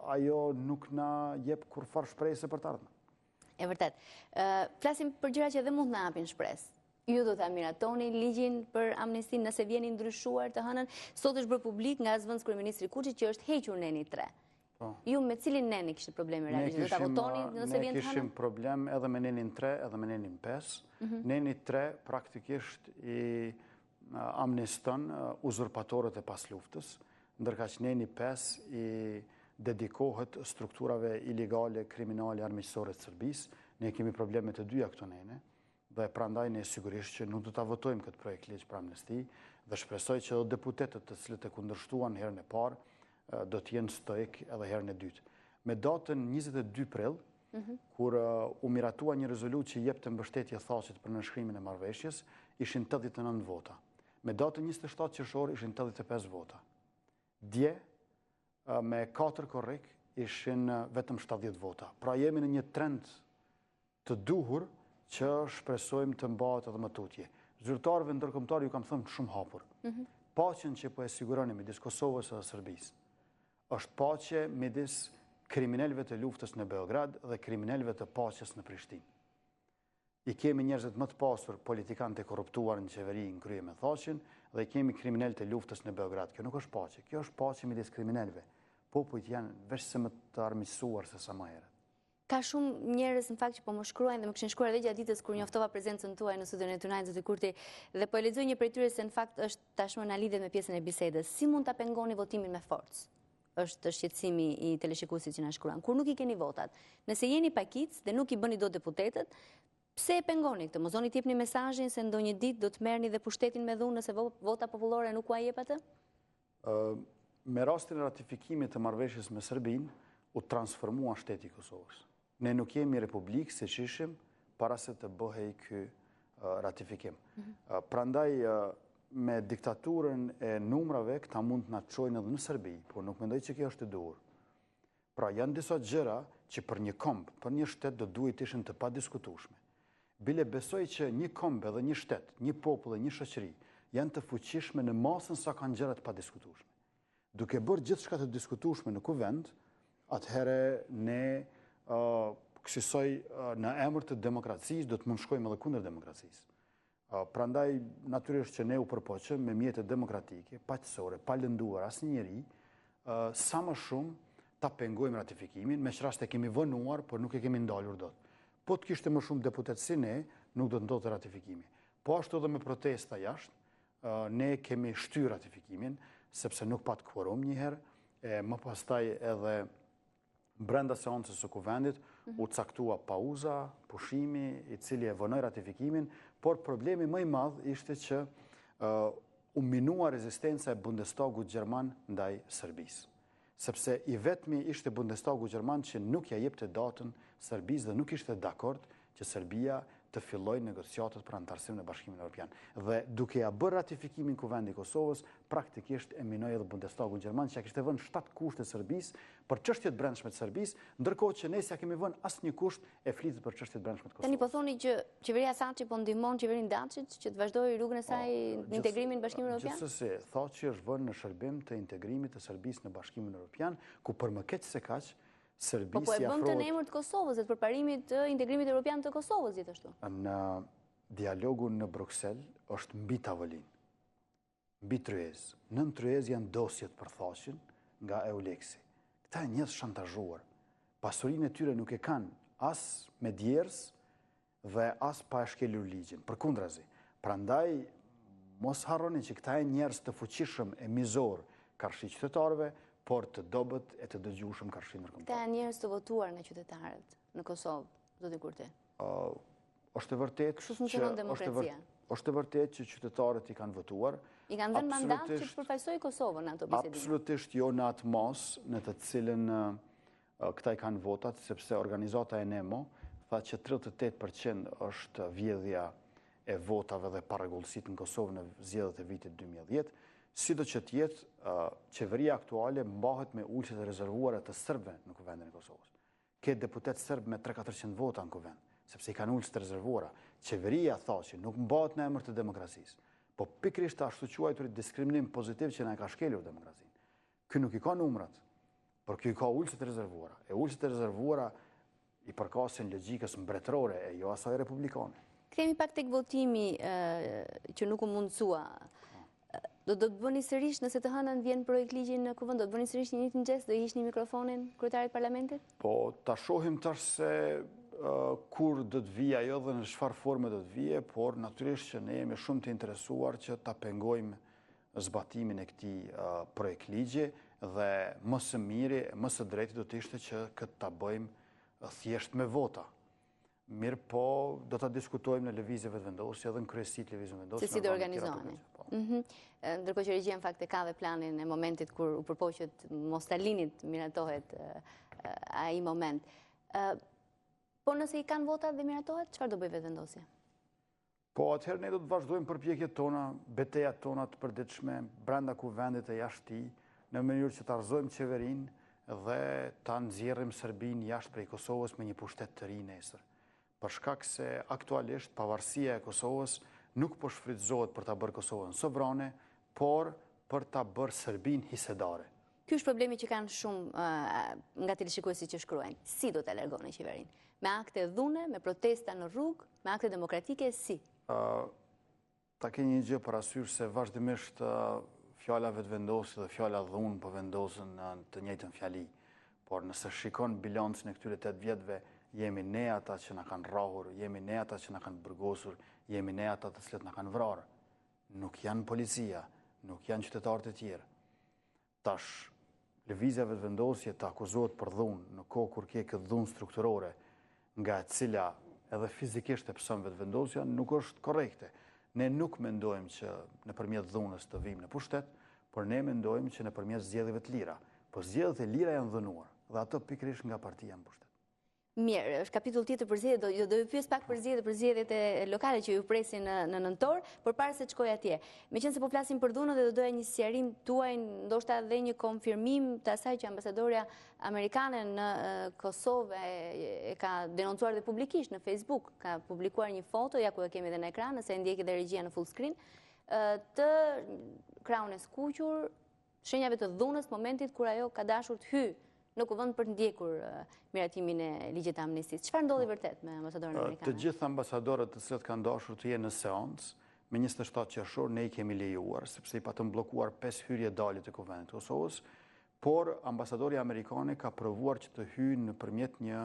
ajo nuk na jep kurfar shpresë për të ardhmen. E vërtet. Flasim për gjëra që edhe mund na japin shpresë. Ju do ta miratoni ligjin për amnestinë nëse vjen i ndryshuar të hënën. Sot është bërë publik nga zëvendës kryeministri Kuçi që është hequr neni 3. Ju me cilin neni kishte probleme realisht? Do ta votoni nëse vjen të hënën? Ne kishim problem edhe me nenin 3 edhe me nenin 5. Neni 3 praktikisht i amneston uzurpatorët e pas luftës, ndërkaq neni 5 i dedikohet strukturave ilegale, kriminale, armiqësore të Serbisë. Ne kemi probleme të dyja këto nene, dhe prandaj ne sigurisht që nuk do ta votojmë këtë projekt ligj për amnesti dhe shpresoj që do deputetët të cilët e kundërshtuan herën e parë do të jenë stoik edhe herën e dytë. Me datën 22 prill, kur u miratua një rezolutë që jepte mbështetje thashit për nënshkrimin e marrëveshjes, ishin 89 vota. Me datën 27 qershor ishin 85 vota. Dje, me 4 korrik, ishin vetëm 70 vota. Pra jemi në një trend të duhur që shpresojmë të mbahet edhe më tutje. Zyrtarëve ndërkombëtar ju kam thënë shumë hapur. Paqen që po e siguroni midis Kosovës dhe Serbisë është paqe midis kriminalëve të luftës në Beograd dhe kriminalëve të paqes në Prishtinë. I kemi njerëzit më të pasur, politikanë të korruptuar në qeveri në krye me thashin, dhe i kemi kriminalët të luftës në Beograd. Kjo nuk është paqe, kjo është paqe midis kriminalëve. Popujt janë veç se më të armiqësuar se sa më herët. Ka shumë njerëz në fakt që po më shkruajnë dhe më kishin shkruar edhe gjatë ditës kur njoftova prezencën tuaj në studion e Tonight Zoti Kurti dhe po e lexoj një prej tyre se në fakt është tashmë na lidhet me pjesën e bisedës. Si mund ta pengoni votimin me forcë? Është shqetësimi i teleshikuesit që na shkruan. Kur nuk i keni votat, nëse jeni pakic dhe nuk i bëni dot deputetët, pse e pengoni këtë? Mos doni të jepni mesazhin se ndonjë ditë do të merrni dhe pushtetin me dhunë nëse vota popullore nuk u jep atë? Me rastin e ratifikimit të marrëveshjes me Serbinë, u transformua shteti i Kosovës. Ne nuk jemi republikë siç ishim para se të bëhej ky ratifikim. Prandaj me diktaturën e numrave këta mund të na çojnë edhe në Serbi, por nuk mendoj që kjo është e duhur. Pra janë disa gjëra që për një komb, për një shtet do duhet të ishin të padiskutueshme. Bile besoj që një komb edhe një shtet, një popull dhe një shoqëri janë të fuqishme në masën sa kanë gjëra të padiskutueshme. Duke bërë gjithçka të diskutueshme në kuvend, atëherë ne kësaj në emër të demokracisë do të mund shkojmë edhe kundër demokracisë. Prandaj natyrisht që ne u përpoqëm me mjete demokratike, paqësore, pa lënduar asnjëri, sa më shumë ta pengojmë ratifikimin, me që rast e kemi vënuar, por nuk e kemi ndalur dot. Po të kishte më shumë deputet si ne, nuk do të ndodhte ratifikimi. Po ashtu edhe me protesta jashtë, ne kemi shtyr ratifikimin, sepse nuk pat kvorum njëherë, më pastaj edhe brenda seancës së kuvendit u caktua pauza, pushimi i cili e vënoi ratifikimin, por problemi më i madh ishte që u minua rezistenca e Bundestagut gjerman ndaj Serbisë. Sepse i vetmi ishte Bundestagu gjerman që nuk ja jepte datën Serbisë dhe nuk ishte dakord që Serbia të filloj negociatet për antarësim në Bashkimin Evropian. Dhe duke ja bërë ratifikimin kuvendi i Kosovës, praktikisht e minoi edhe Bundestagu gjerman që ja kishte vënë 7 kushte Serbisë për çështjet brendshme të Serbisë, ndërkohë që ne s'ja kemi vënë asnjë kusht e flitet për çështjet brendshme të Kosovës. Tani po thoni që qeveria Saçi po ndihmon qeverinë Daçit që të vazhdojë rrugën e saj në integrimin në Bashkimin Evropian? Gjithsesi, thotë që është vënë në shërbim të integrimit të Serbisë në Bashkimin Evropian, ku për më keq se kaq Serbisë po e bën të në emër të Kosovës dhe të përparimit të integrimit evropian të Kosovës gjithashtu. Në dialogun në Bruxelles është mbi tavolinë, mbi tryezë. Nën tryezë janë dosjet për thashin nga EULEX-i. Këta janë njerëz shantazhuar. Pasurinë e tyre nuk e kanë as me djerës dhe as pa e shkelur ligjin. Përkundrazi. Prandaj mos harroni që këta janë njerëz të fuqishëm e mizor karshi qytetarëve, por të dobët e të dëgjueshëm karshi ndërkombëtar. Këta janë njerëz të votuar nga qytetarët në Kosovë, zoti Kurti. Është e vërtetë Kështu funksionon demokracia. Është e vërtetë që qytetarët i kanë votuar. I kanë dhënë mandat që të përfaqësojë Kosovën në ato bisedime. Absolutisht jo në atë mos në të cilën këta i kanë votat, sepse organizata e NEMO tha që 38% është vjedhja e votave dhe parregullësitë në Kosovë në zgjedhjet e vitit 2010. Sido që tjetë, qeveria aktuale mbahet me ulqet e rezervuara të serbëve në kuvendin e Kosovës. Ke deputet serbë me 300-400 vota në kuvend, sepse i kanë ulqet e rezervuara. Qeveria tha që nuk mbahet në emër të demokracisë, po pikrisht ashtu quajtur diskriminim pozitiv që na e ka shkelur demokracinë. Ky nuk i ka numrat, por ky i ka ulqet e rezervuara. E ulqet e rezervuara i përkasin logjikës mbretërore e jo asaj republikane. Kthehemi pak tek votimi që nuk u mundsua. Do të bëni sërish, nëse të hënën vjen projekt ligji në kuvend, do të bëni sërish një njëjtin gest, do hiqni mikrofonin kryetarit parlamentit? Po, ta shohim tash se kur do të vijë ajo dhe në çfarë forme do të vijë, por natyrisht që ne jemi shumë të interesuar që ta pengojmë zbatimin e këtij projekt ligji dhe më së miri, më së drejti do të ishte që këtë ta bëjmë thjesht me vota. Mirë po, do të diskutojmë në lëvizje vetëvendosje edhe në kryesit lëvizje vetëvendosje. Se si do organizoheni. Ndërkohë që regjia në fakt e ka dhe planin e momentit kur u përpoqet Mostalinit miratohet ai moment. Po nëse i kanë votat dhe miratohet, çfarë do bëj vetëvendosja? Po atëherë ne do të vazhdojmë përpjekjet tona, betejat tona të përditshme brenda kuvendit e jashtë tij, në mënyrë që të argëzojmë qeverinë dhe ta nxjerrim Serbinë jashtë prej Kosovës me një pushtet të ri nesër. Për shkak se aktualisht pavarësia e Kosovës nuk po shfrytëzohet për ta bërë Kosovën sovrane, por për ta bërë Serbinë hisedare. Ky është problemi që kanë shumë nga teleshikuesit që shkruajnë. Si do ta largoni qeverinë? Me akte dhune, me protesta në rrugë, me akte demokratike, si? Ta keni një gjë parasysh se vazhdimisht fjala vetëvendosje dhe fjala dhunë po vendosen në të njëjtën fjali. Por nëse shikon bilancin e këtyre 8 vjetëve, jemi ne ata që na kanë rrahur, jemi ne ata që na kanë burgosur, jemi ne ata të cilët na kanë vrarë. Nuk janë policia, nuk janë qytetarët e tjerë. Tash, lëvizja vetëvendosje të akuzohet për dhunë në kohë kur ke këtë dhunë strukturore, nga e cila edhe fizikisht e pëson vetëvendosja, nuk është korrekte. Ne nuk mendojmë që nëpërmjet dhunës të vim në pushtet, por ne mendojmë që nëpërmjet zgjedhjeve të lira. Po zgjedhjet e lira janë dhënuar, dhe ato pikërisht nga partia në pushtet. Mirë, është kapitull tjetër për zgjedhjet, do ju pyes pak për zgjedhjet e lokale që ju presin në nëntor, por para se të shkoj atje. Meqense po flasim për dhunën dhe do doja një sqarim tuaj, ndoshta edhe një konfirmim të asaj që ambasadorja amerikane në Kosovë e ka denoncuar dhe publikisht në Facebook, ka publikuar një foto, ja ku e kemi edhe në ekran, nëse e ndjeki dhe regjia në full screen, të krahun e skuqur, shenjave të dhunës momentit kur ajo ka dashur të hyjë në kuvend për të ndjekur miratimin e ligjit të amnistisë. Çfarë ndodhi vërtet me ambasadorin amerikan? Të gjithë ambasadorët të cilët kanë dashur të jenë në seancë, me 27 qershor ne i kemi lejuar, sepse i patëm bllokuar 5 hyrje dalje të kuvendit të Kosovës, por ambasadori amerikan ka provuar që të hyjë nëpërmjet një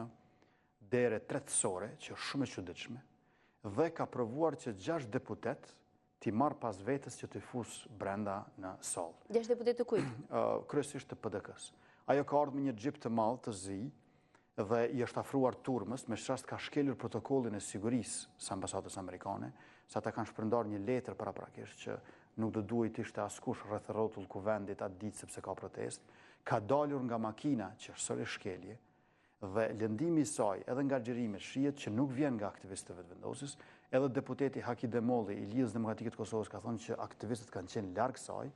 dere tretësore, që është shumë e çuditshme, dhe ka provuar që 6 deputet t'i marr pas vetes që të fusë brenda në sallë. 6 deputet të kujt? Kryesisht të PDK-s. Ajo ka ardhur me një xhip të madh të zi dhe i është afruar turmës, me çast ka shkelur protokollin e sigurisë së ambasadës amerikane, sa ata kanë shpërndar një letër paraprakisht që nuk do duhet të ishte askush rreth rrotull kuvendit atë ditë sepse ka protestë, ka dalur nga makina që është sërish shkelje Dhe lëndimi i saj, edhe nga xhirimi, shihet që nuk vjen nga aktivistët vetëvendosës. Edhe deputeti Haki Demolli i Lidhjes Demokratike të Kosovës ka thënë që aktivistët kanë qenë larg saj,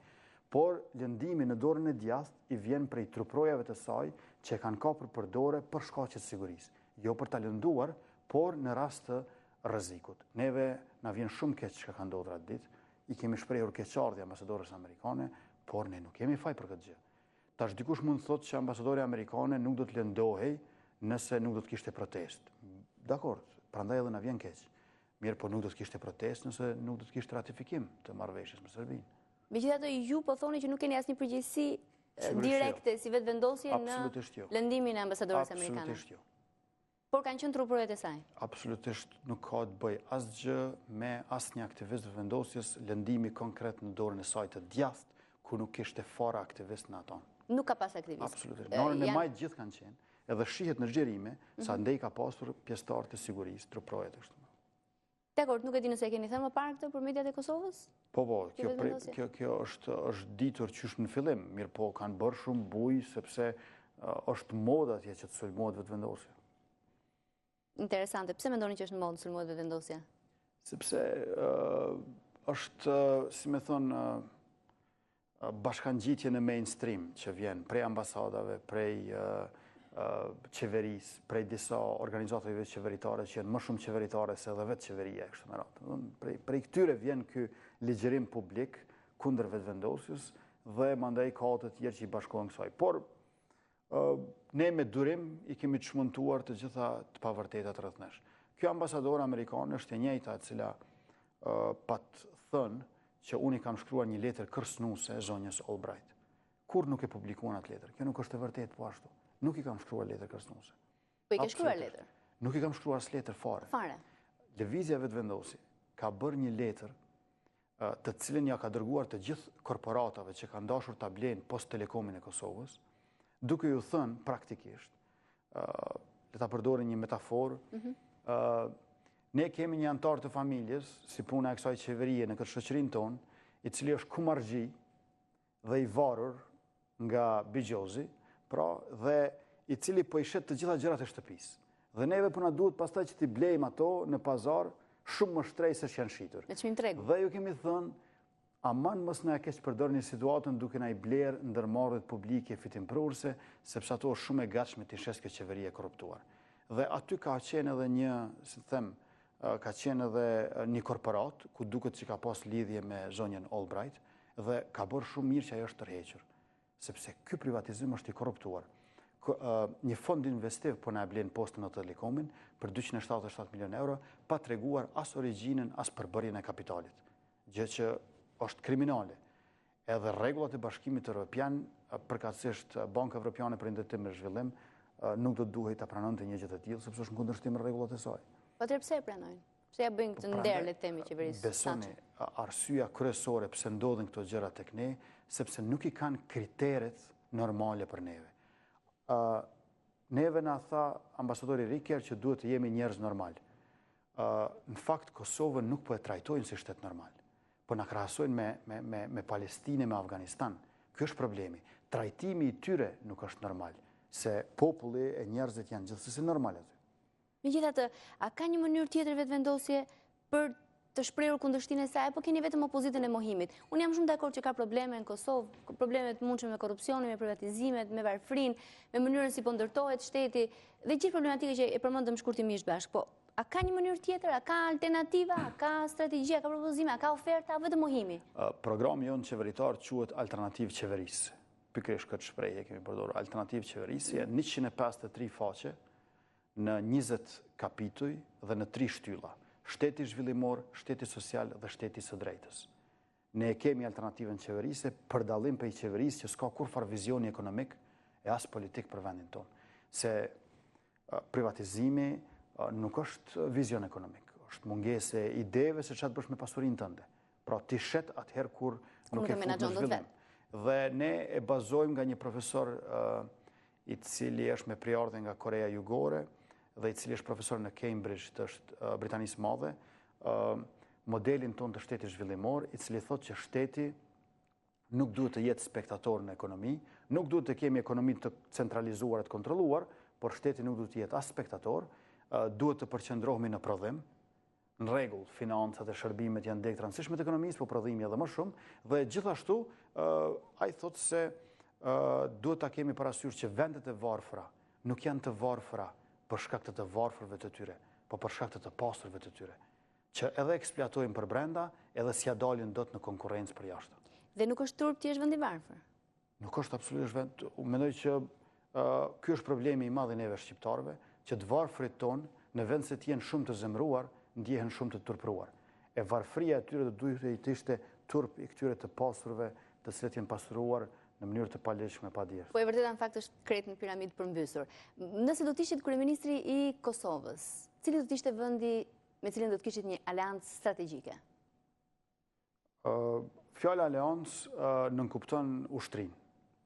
por lëndimi në dorën e djathtë i vjen prej truprojave të saj që kanë kapur për dorë për shkaqe të sigurisë. Jo për ta lënduar, por në rast të rrezikut. Neve na vjen shumë keq çka ka ndodhur atë ditë. I kemi shprehur keqardhje ambasadores amerikane, por ne nuk kemi faj për këtë gjë. Tash dikush mund të thotë që ambasadori amerikane nuk do të lëndohej nëse nuk do të kishte protestë. Dakor, prandaj edhe na vjen keq. Mirë, po nuk do të kishte protestë nëse nuk do të kishte ratifikim të marrëveshjes me Serbinë. Megjithatë, ju po thoni që nuk keni asnjë përgjegjësi direkte si vetëvendosje në lëndimin e ambasadores amerikane. Absolutisht jo. Por kanë qenë truprojet e saj. Absolutisht nuk ka të bëj asgjë me asnjë aktivist vetëvendosjes, lëndimi konkret në dorën e saj të djathtë, ku nuk kishte fare aktivist në ato. Nuk ka pas aktivist. Absolutisht. Në orën e majtë gjithë kanë qenë, edhe shihet në xhirime sa ndej ka pasur pjesëtar të sigurisë, truprojet kështu. Dakor, nuk e di nëse e keni thënë më parë këtë për mediat e Kosovës? Po, kjo është ditur qysh në fillim, mirë po kanë bërë shumë bujë sepse është modë atje që të sulmohet vetëvendosja. Interesante. Pse mendoni që është në modë të sulmohet vetëvendosja? Sepse është, si me thonë, bashkangjitje në mainstream që vjen prej ambasadave, prej qeverisë, prej disa organizatave qeveritare që janë më shumë qeveritare se edhe vetë qeveria e kështu me radhë. Prej këtyre vjen ky ligjërim publik kundër vetëvendosjes dhe mandej ka të tjerë që i bashkohen kësaj. Por ne me durim i kemi çmontuar të gjitha të pavërtetat rreth nesh. Ky ambasador amerikan është e njëjta e cila pat thënë që unë i kam shkruar një letër kërcënuese zonjës Albright. Kur nuk e publikuan atë letër? Kjo nuk është e vërtetë po ashtu. Nuk i kam shkruar letër kërcënuese. Po i ke shkruar letër? Nuk i kam shkruar as letër fare. Fare. Lëvizja vetëvendosi ka bërë një letër të cilën ja ka dërguar të gjithë korporatave që kanë dashur ta blejnë Post Telekomin e Kosovës, duke ju thënë praktikisht, le ta përdorim një metaforë, ne kemi një antar të familjes, si puna e kësaj qeverie në këtë shoqërinë tonë, i cili është kumargji dhe i varur nga bigjozi, pra dhe i cili po i shet të gjitha gjërat e shtëpisë. Dhe neve po na duhet pastaj që t'i blejmë ato në pazar shumë më shtrej se që janë shitur. Me çmim tregu. Dhe ju kemi thënë, aman mos na e keq përdorni situatën duke na i blerë ndërmarrjet publike fitimprurse, sepse ato është shumë e gatshme të shes kjo qeveri e korruptuar. Dhe aty ka qenë edhe një, si them, ka qenë edhe një korporat ku duket që ka pas lidhje me zonjën Albright dhe ka bërë shumë mirë që ajo është tërhequr, sepse ky privatizim është i korruptuar. Një fond investiv po na e blen Postën e Telekomin për 277 milionë euro, pa treguar as origjinën, as përbërjen e kapitalit, gjë që është kriminale. Edhe rregullat e Bashkimit Evropian, përkatësisht Banka Evropiane për Ndërtim dhe Zhvillim, nuk do duhej ta pranonte një gjë të tillë, sepse është në kundërshtim me rregullat e saj. Atëherë pse e pranojnë? Pse ja bëjnë këtë nder le të themi qeverisë? Besoni, arsyeja kryesore pse ndodhin këto gjëra tek ne, sepse nuk i kanë kriteret normale për neve. Neve na tha ambasadori Riker që duhet të jemi njerëz normal. Në fakt Kosovën nuk po e trajtojnë si shtet normal, po na krahasojnë me Palestinë, me Afganistan. Ky është problemi. Trajtimi i tyre nuk është normal, se populli e njerëzit janë gjithsesi normal aty. Megjithatë, a ka një mënyrë tjetër vetëvendosje për të shprehur kundërshtinë e saj, apo keni vetëm opozitën e mohimit? Unë jam shumë dakord që ka probleme në Kosovë, probleme të mundshme me korrupsionin, me privatizimet, me varfrinë, me mënyrën si po ndërtohet shteti dhe gjithë problematikë që e përmendëm shkurtimisht bashkë. Po, a ka një mënyrë tjetër, a ka alternativa, a ka strategji, a ka propozime, a ka oferta, a vetëm mohimi? Programi jonë qeveritar quhet Alternativë Qeverisë. Pikërisht këtë shprehje kemi përdorur, Alternativë Qeverisë, 153 faqe në 20 kapituj dhe në 3 shtylla. Shteti zhvillimor, shteti social dhe shteti së drejtës. Ne kemi alternativën qeverisë për dallim prej qeverisë që s'ka kurfar vizioni ekonomik e as politik për vendin tonë. Se privatizimi nuk është vizion ekonomik, është mungesë e ideve se çfarë bësh me pasurinë tënde. Pra ti shet atëherë kur nuk e fut në zhvillim. Dhe ne e bazojmë nga një profesor i cili është me priardhje nga Korea Jugore, dhe i cili është profesor në Cambridge të Britanisë Madhe, modelin tonë të shtetit zhvillimor, i cili thotë që shteti nuk duhet të jetë spektator në ekonomi, nuk duhet të kemi ekonomi të centralizuar e të kontrolluar, por shteti nuk duhet të jetë as spektator, duhet të përqendrohemi në prodhim, në rregull, financat e shërbimet janë degë të rëndësishme të ekonomisë, po prodhimi edhe më shumë, dhe gjithashtu ai thotë se duhet ta kemi parasysh që vendet e varfra nuk janë të varfra për shkak të varfërve të tyre, po për shkak të pasurve të tyre, që edhe eksploatojnë për brenda, edhe s'ja dalin dot në konkurrencë për jashtë. Dhe nuk është turp që është vend i varfër? Nuk është absolutisht vend. Mendoj që ky është problemi i madh i neve shqiptarëve, që të varfrit tonë, në vend se të jenë shumë të zemëruar, ndjehen shumë të turpruar. E varfëria e tyre do duhet të ishte turp i këtyre të pasurve, të cilët janë pasuruar në mënyrë të palegjshme pa djerë. Po e vërteta në fakt është krejt në piramidë përmbysur. Nëse do të ishit kryeministri i Kosovës, cili do të ishte vendi me cilin do të kishit një aleancë strategjike? Fjala aleancë nënkupton ushtrinë.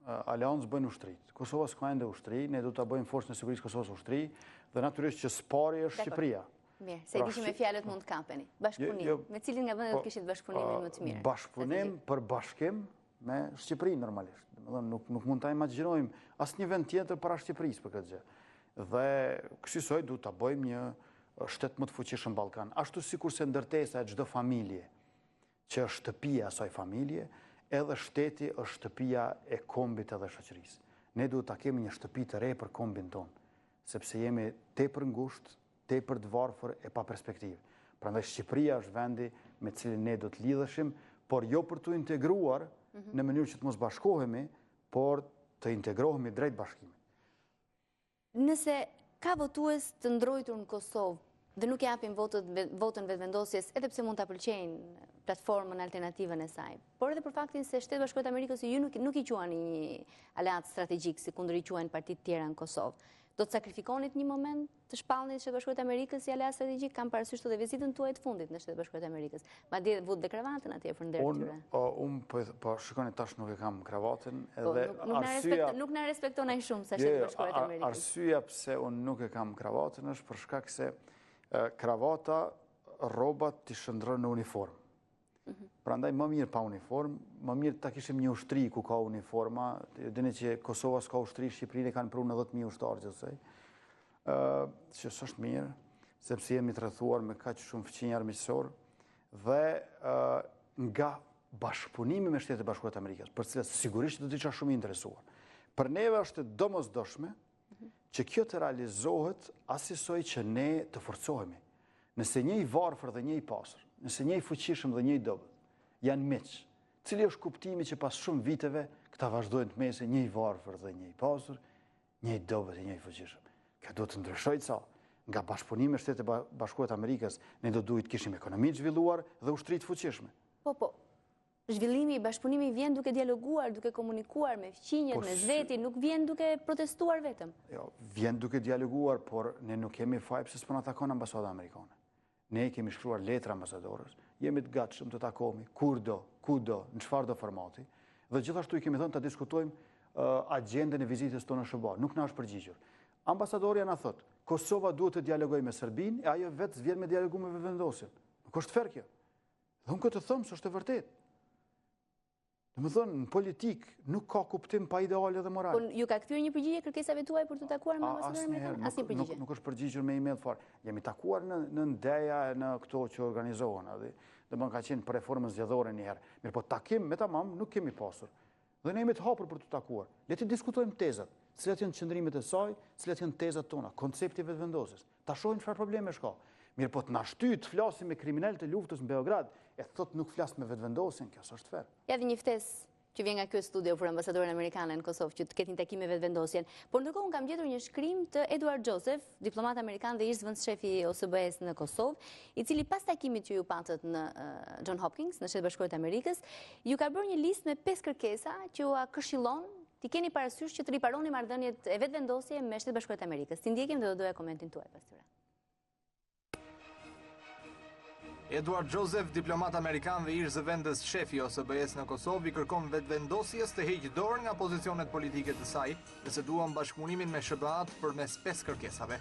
Aleancë bën ushtrit. Kosova s'ka ende ushtri, ne do ta bëjmë forcën e sigurisë Kosovës ushtri, dhe natyrisht që spari është Shqipëria. Mirë, se i dishim me fjalët mund të kapeni. Bashkëpunim. Me cilin nga vendet do të kishit bashkëpunimin më të mirë? Bashkëpunim për bashkim me Shqipërinë normalisht. Nuk mund ta imagjinojmë asnjë vend tjetër para Shqipërisë për këtë gjë. Dhe kësaj duhet ta bëjmë një shtet më të fuqishëm në Ballkan. Ashtu sikurse ndërtesa e çdo familje që është shtëpia e asaj familje, edhe shteti është shtëpia e kombit edhe shoqërisë. Ne duhet ta kemi një shtëpi të re për kombin ton, sepse jemi tepër ngushtë, tepër të varfër e pa perspektivë. Prandaj Shqipëria është vendi me cilin ne do të lidheshim, por jo për të integruar në mënyrë që të mos bashkohemi, por të integrohemi drejt bashkimit. Nëse ka votues të ndrojtur në Kosovë dhe nuk japin votën vetëvendosjes, edhe pse mund ta pëlqejnë platformën alternativën e saj, por edhe për faktin se Shtetet Bashkuara të Amerikës ju nuk i quani një aleancë strategjik si kundër i quajnë partitë tjera në Kosovë. Do të sakrifikonit një moment të shpallni Shtetet Bashkuara të Amerikës si aleancë strategjik? Kam parasysh edhe vizitën tuaj të fundit në Shtetet Bashkuara të Amerikës. Madje vut dhe kravatën atje për nder tyre. Unë po shikoni tash nuk e kam kravatën, edhe nuk na respekton ai shumë sa Shtetet Bashkuara të Amerikës. Arsyeja pse unë nuk e kam kravatën është për shkak se kravata rrobat t'i shndron në uniformë. Prandaj më mirë pa uniformë, më mirë ta kishim një ushtri ku ka uniforma. Dini që Kosova s'ka ushtri, Shqipërinë kanë prunë 90.000 ushtarë gjithsej. Që s'është mirë, sepse jemi të rrethuar me kaq shumë fqinjar miqësor, dhe nga bashkëpunimi me Shtetet Bashkuara të Amerikës, për cilat sigurisht do të isha shumë i interesuar. Për neve është domosdoshme që kjo të realizohet asisoj që ne të forcohemi. Nëse një i varfër dhe një i pasër, nëse një i fuqishëm dhe një i dobët, janë miq, cili është kuptimi që pas shumë viteve këta vazhdojnë të mesi një i varfër dhe një i pasër, një i dobët dhe një i fuqishëm. Kjo do të ndryshojë ca. Nga bashkëpunimi me Shtetet Bashkuara të Amerikës, ne do duhet kishim ekonomi të zhvilluar dhe ushtri të fuqishme. Po. Zhvillimi i bashkëpunimit vjen duke dialoguar, duke komunikuar me fqinjet, me zvetin, nuk vjen duke protestuar vetëm. Jo, vjen duke dialoguar, por ne nuk kemi faj pse s'po na takon ambasada amerikane. Ne kemi shkruar letra ambasadorës, jemi të gatshëm të takohemi kudo, në çfarëdo formati, dhe gjithashtu i kemi thënë ta diskutojmë agjendën e vizitës tonë në SBA. Nuk na është përgjigjur. Ambasadorja na thotë, Kosova duhet të dialogojë me Serbinë, e ajo vetë vjen me dialogu me vetëvendosjen. Nuk është fair kjo. Dhe unë këtë them se është e vërtetë. Domethënë, në politik nuk ka kuptim pa ideale dhe moral. Po ju ka kthyer një përgjigje kërkesave tuaj për të takuar me ambasadorin amerikan? Asnjë përgjigje. Nuk është përgjigjur me email fare. Jemi takuar në ndeja në këto që organizohen, dhe më ka qenë për reformën zgjedhore një herë. Mirë, po takim me tamam nuk kemi pasur. Dhe ne jemi të hapur për të takuar. Le të diskutojmë tezat, cilat janë qëndrimet e saj, cilat janë tezat tona, koncepti i vetëvendosjes. Ta shohim çfarë probleme ka. Mirë, po të na shtyt të flasim me kriminalët e luftës në Beograd, e thot nuk flas me vetëvendosjen, kjo s'është fair. Ja dhe një ftesë që vjen nga ky studio për ambasadorin amerikane në Kosovë që të ketë një takim me vetëvendosjen. Por ndërkohë kam gjetur një shkrim të Edward Joseph, diplomat amerikan dhe ish zëvendëshefi i OSBE-s në Kosovë, i cili pas takimit që ju patët në John Hopkins, në Shtetet Bashkuara të Amerikës, ju ka bërë një listë me 5 kërkesa që ju këshillon ti keni parasysh që të riparoni marrëdhëniet e vetëvendosje me Shtetet Bashkuara të Amerikës. Ti ndjekim dhe do doja komentin tuaj pas tyre. Edward Joseph, diplomat amerikan dhe ish zëvendës shefi OSBE-s në Kosovë, i kërkon vetëvendosjes të heqë dorë nga pozicionet politike të saj, nëse duan bashkëpunimin me SBA-t përmes 5 kërkesave.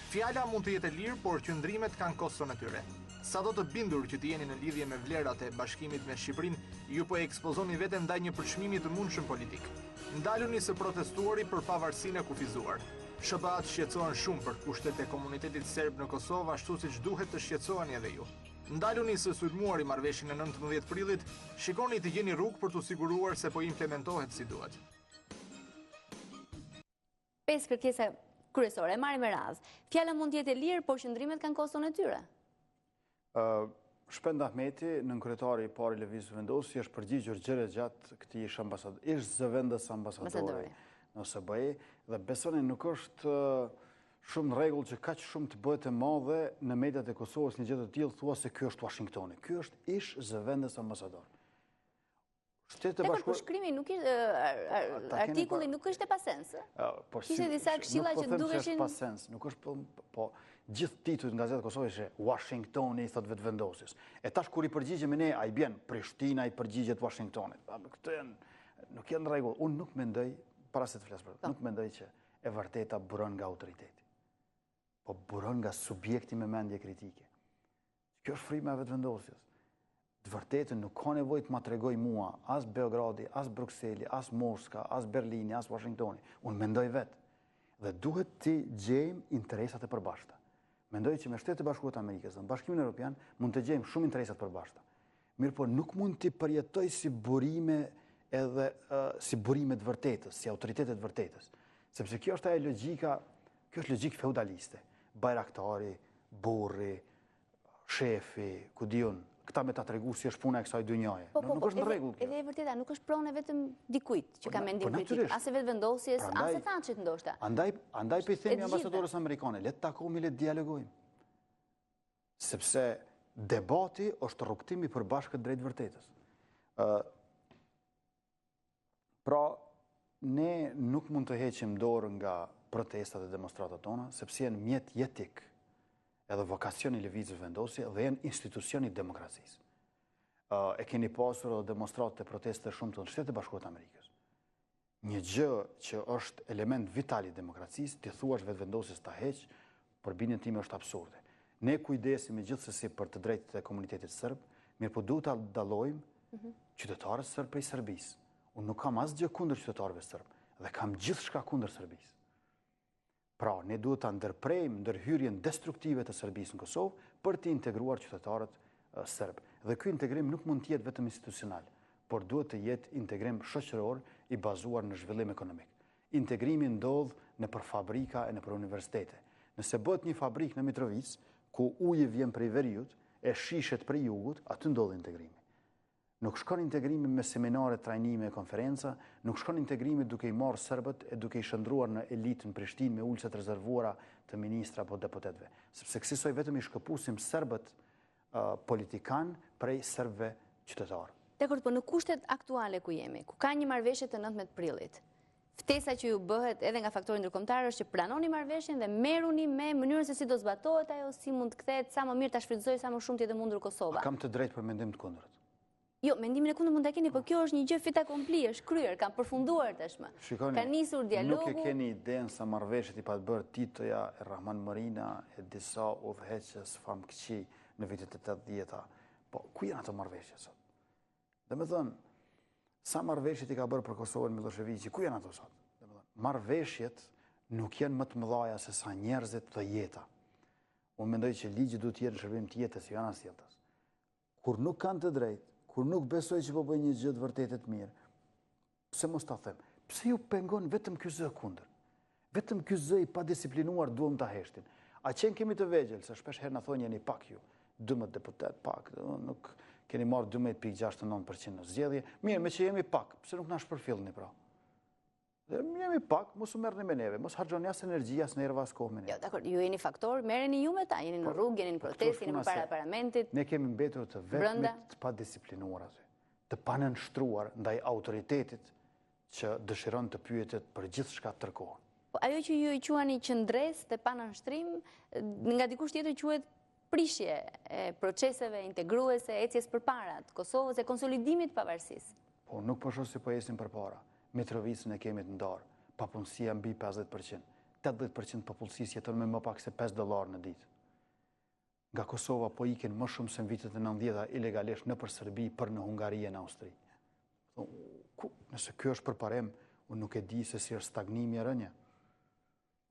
Fjala mund të jetë e lirë, por qëndrimet kanë koston e tyre. Sa do të bindur që të jeni në lidhje me vlerat e bashkimit me Shqipërinë, ju po e ekspozoni veten ndaj një përçmimi të mundshëm politik. Ndaluni së protestuari për pavarësinë e kufizuar. SBA-t shqetësohen shumë për kushtet e komunitetit serb në Kosovë, ashtu siç duhet të shqetësoheni edhe ju. Ndaluni së sulmuar i marrëveshjen e 19 prillit, shikoni të gjeni rrugë për të siguruar se po implementohet si duhet. 5 kërkesa kryesore, e marrim me radhë. Fjala mund të jetë e lirë, por qëndrimet kanë koston e tyre. Shpend Ahmeti, nënkryetari i parë i Lëvizjes Vendosje, është përgjigjur gjëre gjatë këtij ish zëvendës ambasadori në SBA dhe besoni nuk është shumë rregull që kaq shumë të bëhet e madhe në mediat e Kosovës një gjë të tillë thua se ky është Washingtoni. Ky është ish zëvendës ambasador. Shtetet e Bashkuara, shkrimi nuk ishte artikulli nuk ishte pasens. Kishte disa këshilla që duheshin pasens, nuk është po gjithë titujt në gazetë Kosovë ishte Washingtoni i thot vetëvendosjes. E tash kur i përgjigjemi ne, ai bjen Prishtina i përgjigjet Washingtonit. Këto nuk janë rregull. Unë nuk mendoj, para se të flas për, nuk mendoj që e vërteta buron nga autoriteti. Po buron nga subjekti me mendje kritike. Kjo është frima e vetëvendosjes. Të vërtetën nuk ka nevojë të ma tregoj mua as Beogradi, as Brukseli, as Moska, as Berlini, as Washingtoni. Unë mendoj vetë. Dhe duhet të gjejmë interesat e përbashkëta. Mendoj që me Shtetet e Bashkuara të Amerikës dhe Bashkimin Evropian mund të gjejmë shumë interesat përbashkëta. Mirë po nuk mund t'i përjetoj si burime edhe si burime të vërtetës, si autoritetet të vërtetës. Sepse kjo është ajo logjika, kjo është logjikë feudaliste. Bajraktari, burri, shefi, ku diun, këta me ta tregu si është puna e kësaj dynjaje. Nuk është në rregull kjo. Edhe e vërteta, nuk është pronë vetëm dikujt që ka mendim kritik, as e vetëvendosjes, as e Thatchit ndoshta. Andaj po i themi ambasadorës amerikane, le të takohemi, le të dialogojmë. Sepse debati është rrugtimi i përbashkët drejt vërtetës. Pra, ne nuk mund të heqim dorë nga protestat e demonstratat tona, sepse janë mjet jetik edhe vokacioni i lëvizjes vendosje dhe janë institucioni i demokracisë. E keni pasur edhe demonstratë e proteste shumë të në Shtetet e Bashkuara të Amerikës. Një gjë që është element vital i demokracisë, ti thuash vetëvendosjes ta heq, për bindjen time është absurde. Ne kujdesemi gjithsesi për të drejtat e komunitetit serb, mirë po duhet ta dallojmë qytetarët serb prej Serbisë. Unë nuk kam asgjë kundër qytetarëve serb dhe kam gjithçka kundër Serbisë. Pra, ne duhet ta ndërprejmë ndërhyrjen destruktive të Serbisë në Kosovë për të integruar qytetarët serb. Dhe ky integrim nuk mund të jetë vetëm institucional, por duhet të jetë integrim shoqëror i bazuar në zhvillim ekonomik. Integrimi ndodh nëpër fabrika e nëpër universitete. Nëse bëhet një fabrikë në Mitrovic, ku uji vjen prej veriut, e shishet prej jugut, aty ndodh integrimi. Nuk shkon integrimi me seminare, trajnime e konferenca, nuk shkon integrimi duke i marrë serbët e duke i shndruar në elitë në Prishtinë me ulset rezervuara të ministra apo deputetëve. Sepse kësaj vetëm i shkëpusim serbët politikan prej serbëve qytetarë. Dekord, po në kushtet aktuale ku jemi, ku ka një marrëveshje të 19 prillit, ftesa që ju bëhet edhe nga faktori ndërkombëtar është që pranoni marrëveshjen dhe merruni me mënyrën se si do zbatohet ajo, si mund të kthehet sa më mirë ta shfrytëzojë sa më shumë të jetë mundur Kosova. Kam të drejtë për mendim të kundërt. Jo, mendimin e kundërt mund ta keni, por kjo është një gjë fait accompli, është kryer, kanë përfunduar tashmë. Ka nisur dialogu. Nuk e keni idenë sa marrëveshjet i pat bërë Titoja, e Rahman Marina, e disa udhëheqës famkëqi në vitet e 80-ta. Po, ku janë ato marrëveshje sot? Domethënë, sa marrëveshjet i ka bërë për Kosovën Miloševiqi, ku janë ato sot? Marrëveshjet nuk janë më të mëdha se sa njerëzit dhe jeta. Unë mendoj që ligji duhet të jetë në shërbim të jetës, jo anas jetës. Kur nuk kanë të drejtë, kur nuk besoj që po bëjnë një gjë të vërtetë të mirë, pse mos ta them? Pse ju pengon vetëm ky zë kundër? Vetëm ky zë i padisiplinuar duam ta heshtin. A qenë kemi të vegjël, se shpesh herë na thonë jeni pak ju, 12 deputet pak, nuk keni marrë 12.69% në zgjedhje. Mirë, me që jemi pak, pse nuk na shpërfillni pra? Jemi pak, mos u merrni me neve, mos harxhoni as energji, as nerva, as kohë me neve. Jo, dakor, ju jeni faktor, merreni ju me ta, jeni në rrugë, jeni në protestë, jeni para parlamentit. Ne kemi mbetur të vetmit të padisiplinuar aty, të panënshtruar ndaj autoritetit që dëshiron të pyetet për gjithçka tërkohën. Po ajo që ju i quani qëndres të panënshtrim, nga dikush tjetër quhet prishje e proceseve integruese, ecjes përpara të Kosovës e konsolidimit të pavarësisë. Po nuk po shoh si po ecim përpara. Mitrovicën e kemi të ndarë, papunësia mbi 50%. 80% popullsisë jeton me më pak se $5 në ditë. Nga Kosova po ikin më shumë se në vitet e 90-ta ilegalisht nëpër Serbi, për në Hungari e në Austri. Nëse kjo është përparem, unë nuk e di se si është stagnimi e rënja.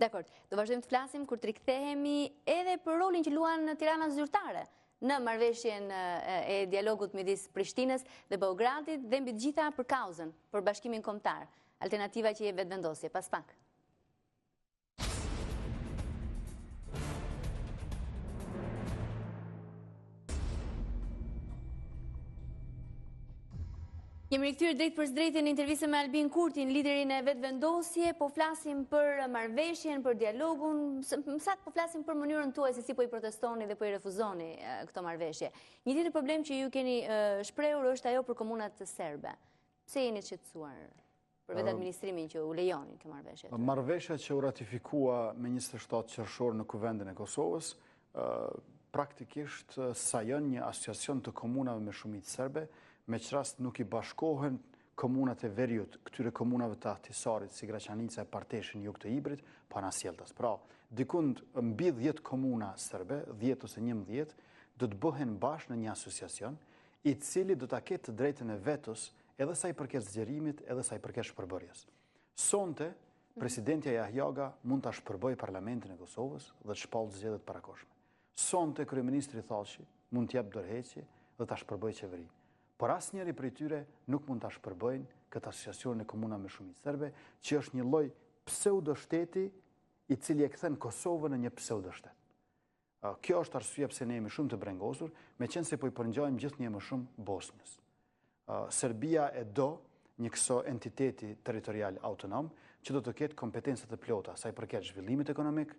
Dakor, do vazhdojmë të flasim kur të rikthehemi edhe për rolin që luan Tirana zyrtare në marrëveshjen e dialogut midis Prishtinës dhe Beogradit dhe mbi të gjitha për kauzën, për bashkimin kombëtar, alternativa që jep vetëvendosje. Pas pak. Jemi rikthyer drejt për drejtë në intervistën me Albin Kurtin, liderin e vetëvendosje, po flasim për marrëveshjen, për dialogun, saktë po flasim për mënyrën tuaj se si po i protestoni dhe po i refuzoni këto marrëveshje. Një tjetër problem që ju keni shprehur është ajo për komunat serbe. Pse jeni të shqetësuar për vetë administrimin që u lejonin këtë marrëveshje? Marrëveshja që u ratifikua me 27 qershor në Kuvendin e Kosovës, praktikisht sajon një asociacion të komunave me shumicë serbe, me që rast nuk i bashkohen komunat e Veriut, këtyre komunave të Ahtisarit, si Graçanica e Parteshin, jug të Ibrit, Panasjeltas. Pra, dikund mbi 10 komuna serbe, 10 ose 11, do të bëhen bashkë në një asociacion, i cili do të ketë të drejtën e vetos edhe sa i përket zgjerimit, edhe sa i përket shpërbërjes. Sonte, presidentja Jahjaga mund të shpërbëj parlamentin e Kosovës dhe të shpallë zgjedhjet parakoshme. Sonte, kryeministri Thaçi mund të jap dorëheqje dhe të shpërbëj qeverinë. Por asnjëri prej tyre nuk mund ta shpërbëjnë këtë asociacion e komuna me shumicë serbe, që është një lloj pseudo-shteti i cili e kthen Kosovën në një pseudo-shtet. Kjo është arsyeja pse ne jemi shumë të brengosur, meqense po i përngjajmë gjithnjë më shumë Bosnjës. Serbia e do një këso entiteti territorial autonom që do të ketë kompetencat e plota sa i përket zhvillimit ekonomik,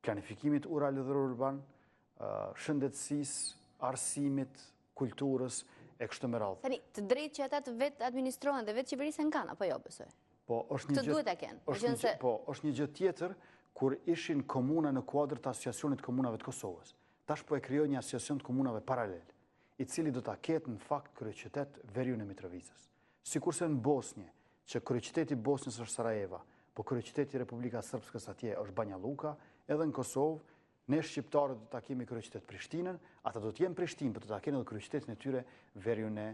planifikimit ural dhe urban, shëndetësisë, arsimit, kulturës, e kështu me radhë. Tani, të drejtë që ata të vetë administrohen dhe vetë qeverisën kanë, apo jo, besoj? Po, këtë duhet ta kenë. Është një gjë tjetër kur ishin komuna në kuadër të asociacionit komunave të Kosovës. Tash po e krijoi një asociacion të komunave paralel, i cili do ta ketë në fakt kryeqytet Veriun e Mitrovicës. Sikurse në Bosnjë, që kryeqyteti i Bosnjës është Sarajeva, po kryeqyteti i Republikës Srpskës atje është Banja Luka, edhe në Kosovë ne shqiptarët do ta kemi kryeqytet Prishtinën, ata do të jenë Prishtinë, por do ta kenë edhe kryeqytetin e tyre Veriun e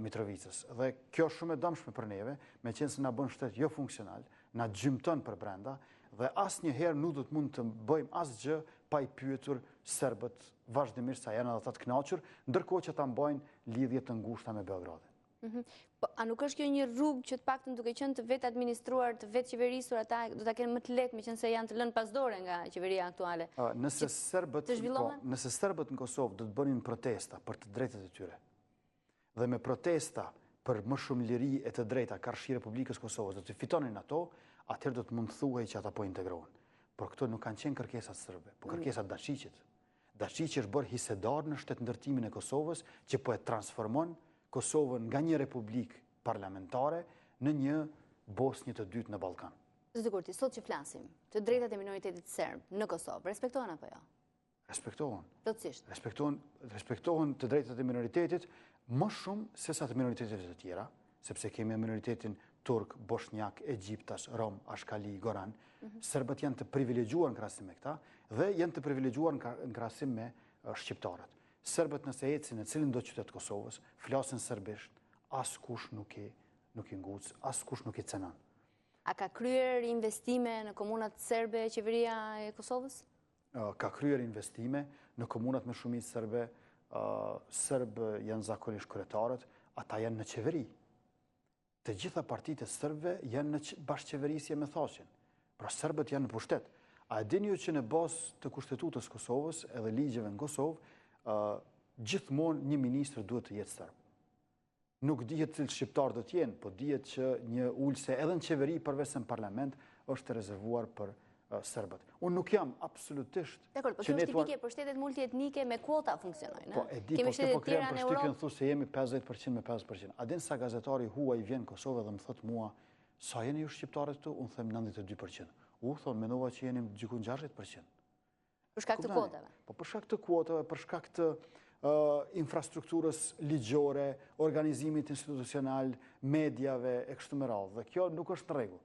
Mitrovicës. Dhe kjo është shumë e dëmshme për neve, meqense na bën shtet jo funksional, na gjymton për brenda dhe asnjëherë nuk do të mund të bëjmë asgjë pa i pyetur serbët vazhdimisht sa janë ata të kënaqur, ndërkohë që ata mbajnë lidhje të ngushta me Beogradin. Po, a nuk është kjo një rrugë që të paktën duke qenë të vetë administruar, të vetë qeverisur, ata do ta kenë më të lehtë meqense janë të lënë pasdore nga qeveria aktuale? Nëse serbët në Kosovë do të bënin protesta për të drejtat e tyre, dhe me protesta për më shumë liri e të drejta karshi Republikës Kosovës do të fitonin ato, atëherë do të mund thuhej që ata po integrohen. Por këto nuk kanë qenë kërkesat serbe, por kërkesat Dačićit. Dačić është bërë hisedar në shtetëndërtimin e Kosovës, që po e transformon Kosovën nga një republikë parlamentare në një Bosnjë të dytë në Ballkan. Zoti Kurti, sot që flasim, të drejtat e minoritetit serb në Kosovë, respektohen apo jo? Respektohen. Plotësisht. Respektohen të drejtat e minoritetit më shumë se sa të minoritetet të tjera, sepse kemi minoritetin turk, bosnjak, egjiptas, rom, ashkali, goran. Serbët janë të privilegjuar në krahasim me këta dhe janë të privilegjuar në krahasim me shqiptarët. Serbët nëse ecin në cilin do qytet Kosovës, flasin serbisht, askush nuk i nguc, askush nuk i cenon. A ka kryer investime në komunat serbe qeveria e Kosovës? Ka kryer investime në komunat me shumicë serbe. Serbë janë zakonisht kryetarët, ata janë në qeveri. Të gjitha partitë e serbëve janë në bashkëqeverisje me Thaçin. Pra serbët janë në pushtet. A e dini ju që në bazë të kushtetutës Kosovës edhe ligjeve në Kosovë, gjithmonë një ministër duhet të jetë serb. Nuk dihet cilë shqiptar do të jenë, po dihet që një ulse edhe në qeveri përveç se në parlament është rezervuar për serbët. Unë nuk jam absolutisht... Dekord, po kjo është tipike për shtetet multietnike me kuota funksionojnë. Po, e di, po këtë po krejmë për shtypjen thu se jemi 50% me 50%. A din sa gazetari huaj vjen Kosovë dhe më thot mua, sa jeni ju shqiptarët këtu? Unë them 92%. Thonë, menova që jeni gjykun 60%. Për shkak të kuotave? Po për shkak të kuotave, për shkak të infrastrukturës ligjore, organizimit institucional, medjave, e kështu me radhë. Dhe kjo nuk është në rregull.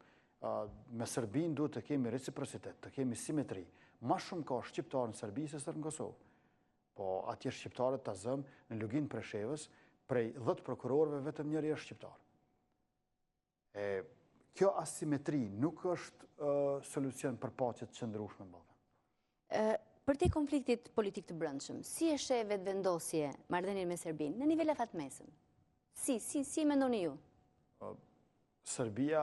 Me Serbinë duhet të kemi reciprocitet, të kemi simetri. Ma shumë ka shqiptarë në Serbi se sërë në Kosovë. Po atje shqiptarët të zëmë në Lugin Preshevës, prej 10 prokurorëve vetëm njëri është shqiptar. kjo asimetri nuk është solucion për paqe të qëndrueshme në Ballkan. Për te konfliktit politik të brendshëm, si e sheh vetëvendosje marrëdhënien me Serbinë në nivel afatmesëm? Si mendoni ju? Serbia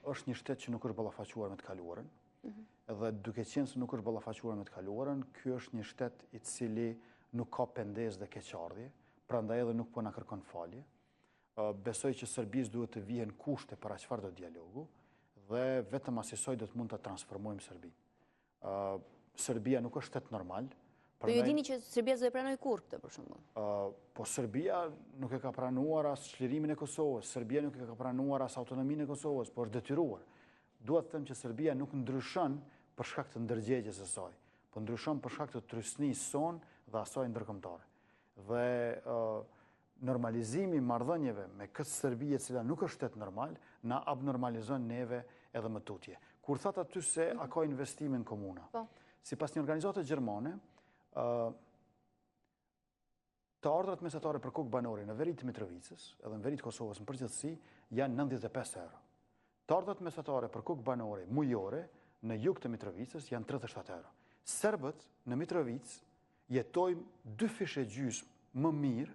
është një shtet që nuk është ballafaquar me të kaluarën. Edhe duke qenë se nuk është ballafaquar me të kaluarën, ky është një shtet i cili nuk ka pendes dhe keqardhje, prandaj edhe nuk po na kërkon falje. Besoj që Serbisë duhet të vihen kushte para çfarëdo dialogu dhe vetëm asaj do të mund ta transformojmë Serbinë. Serbia nuk është shtet normal. Po ju dini që Serbia s'do e pranoj kurrë këtë për shembull. Po Serbia nuk e ka pranuar as çlirimin e Kosovës, Serbia nuk e ka pranuar as autonominë e Kosovës, por është detyruar. Dua të them që Serbia nuk ndryshon për shkak të ndërgjegjes së saj, po ndryshon për shkak të trysnisë son dhe asaj ndërkombëtare. Dhe normalizimi i marrëdhënieve me këtë Serbi e cila nuk është shtet normal, na abnormalizon neve edhe më tutje. Kur thatë aty se a ka investime në komuna, sipas një organizate gjermane, të ardhurat mesatare për kokë banore në veri të Mitrovicës edhe në veri të Kosovës në përgjithësi janë 95 euro. Të ardhurat mesatare për kokë banore mujore në jug të Mitrovicës janë 37 euro. Serbët në Mitrovicë jetojmë 2 fishe gjysmë më mirë,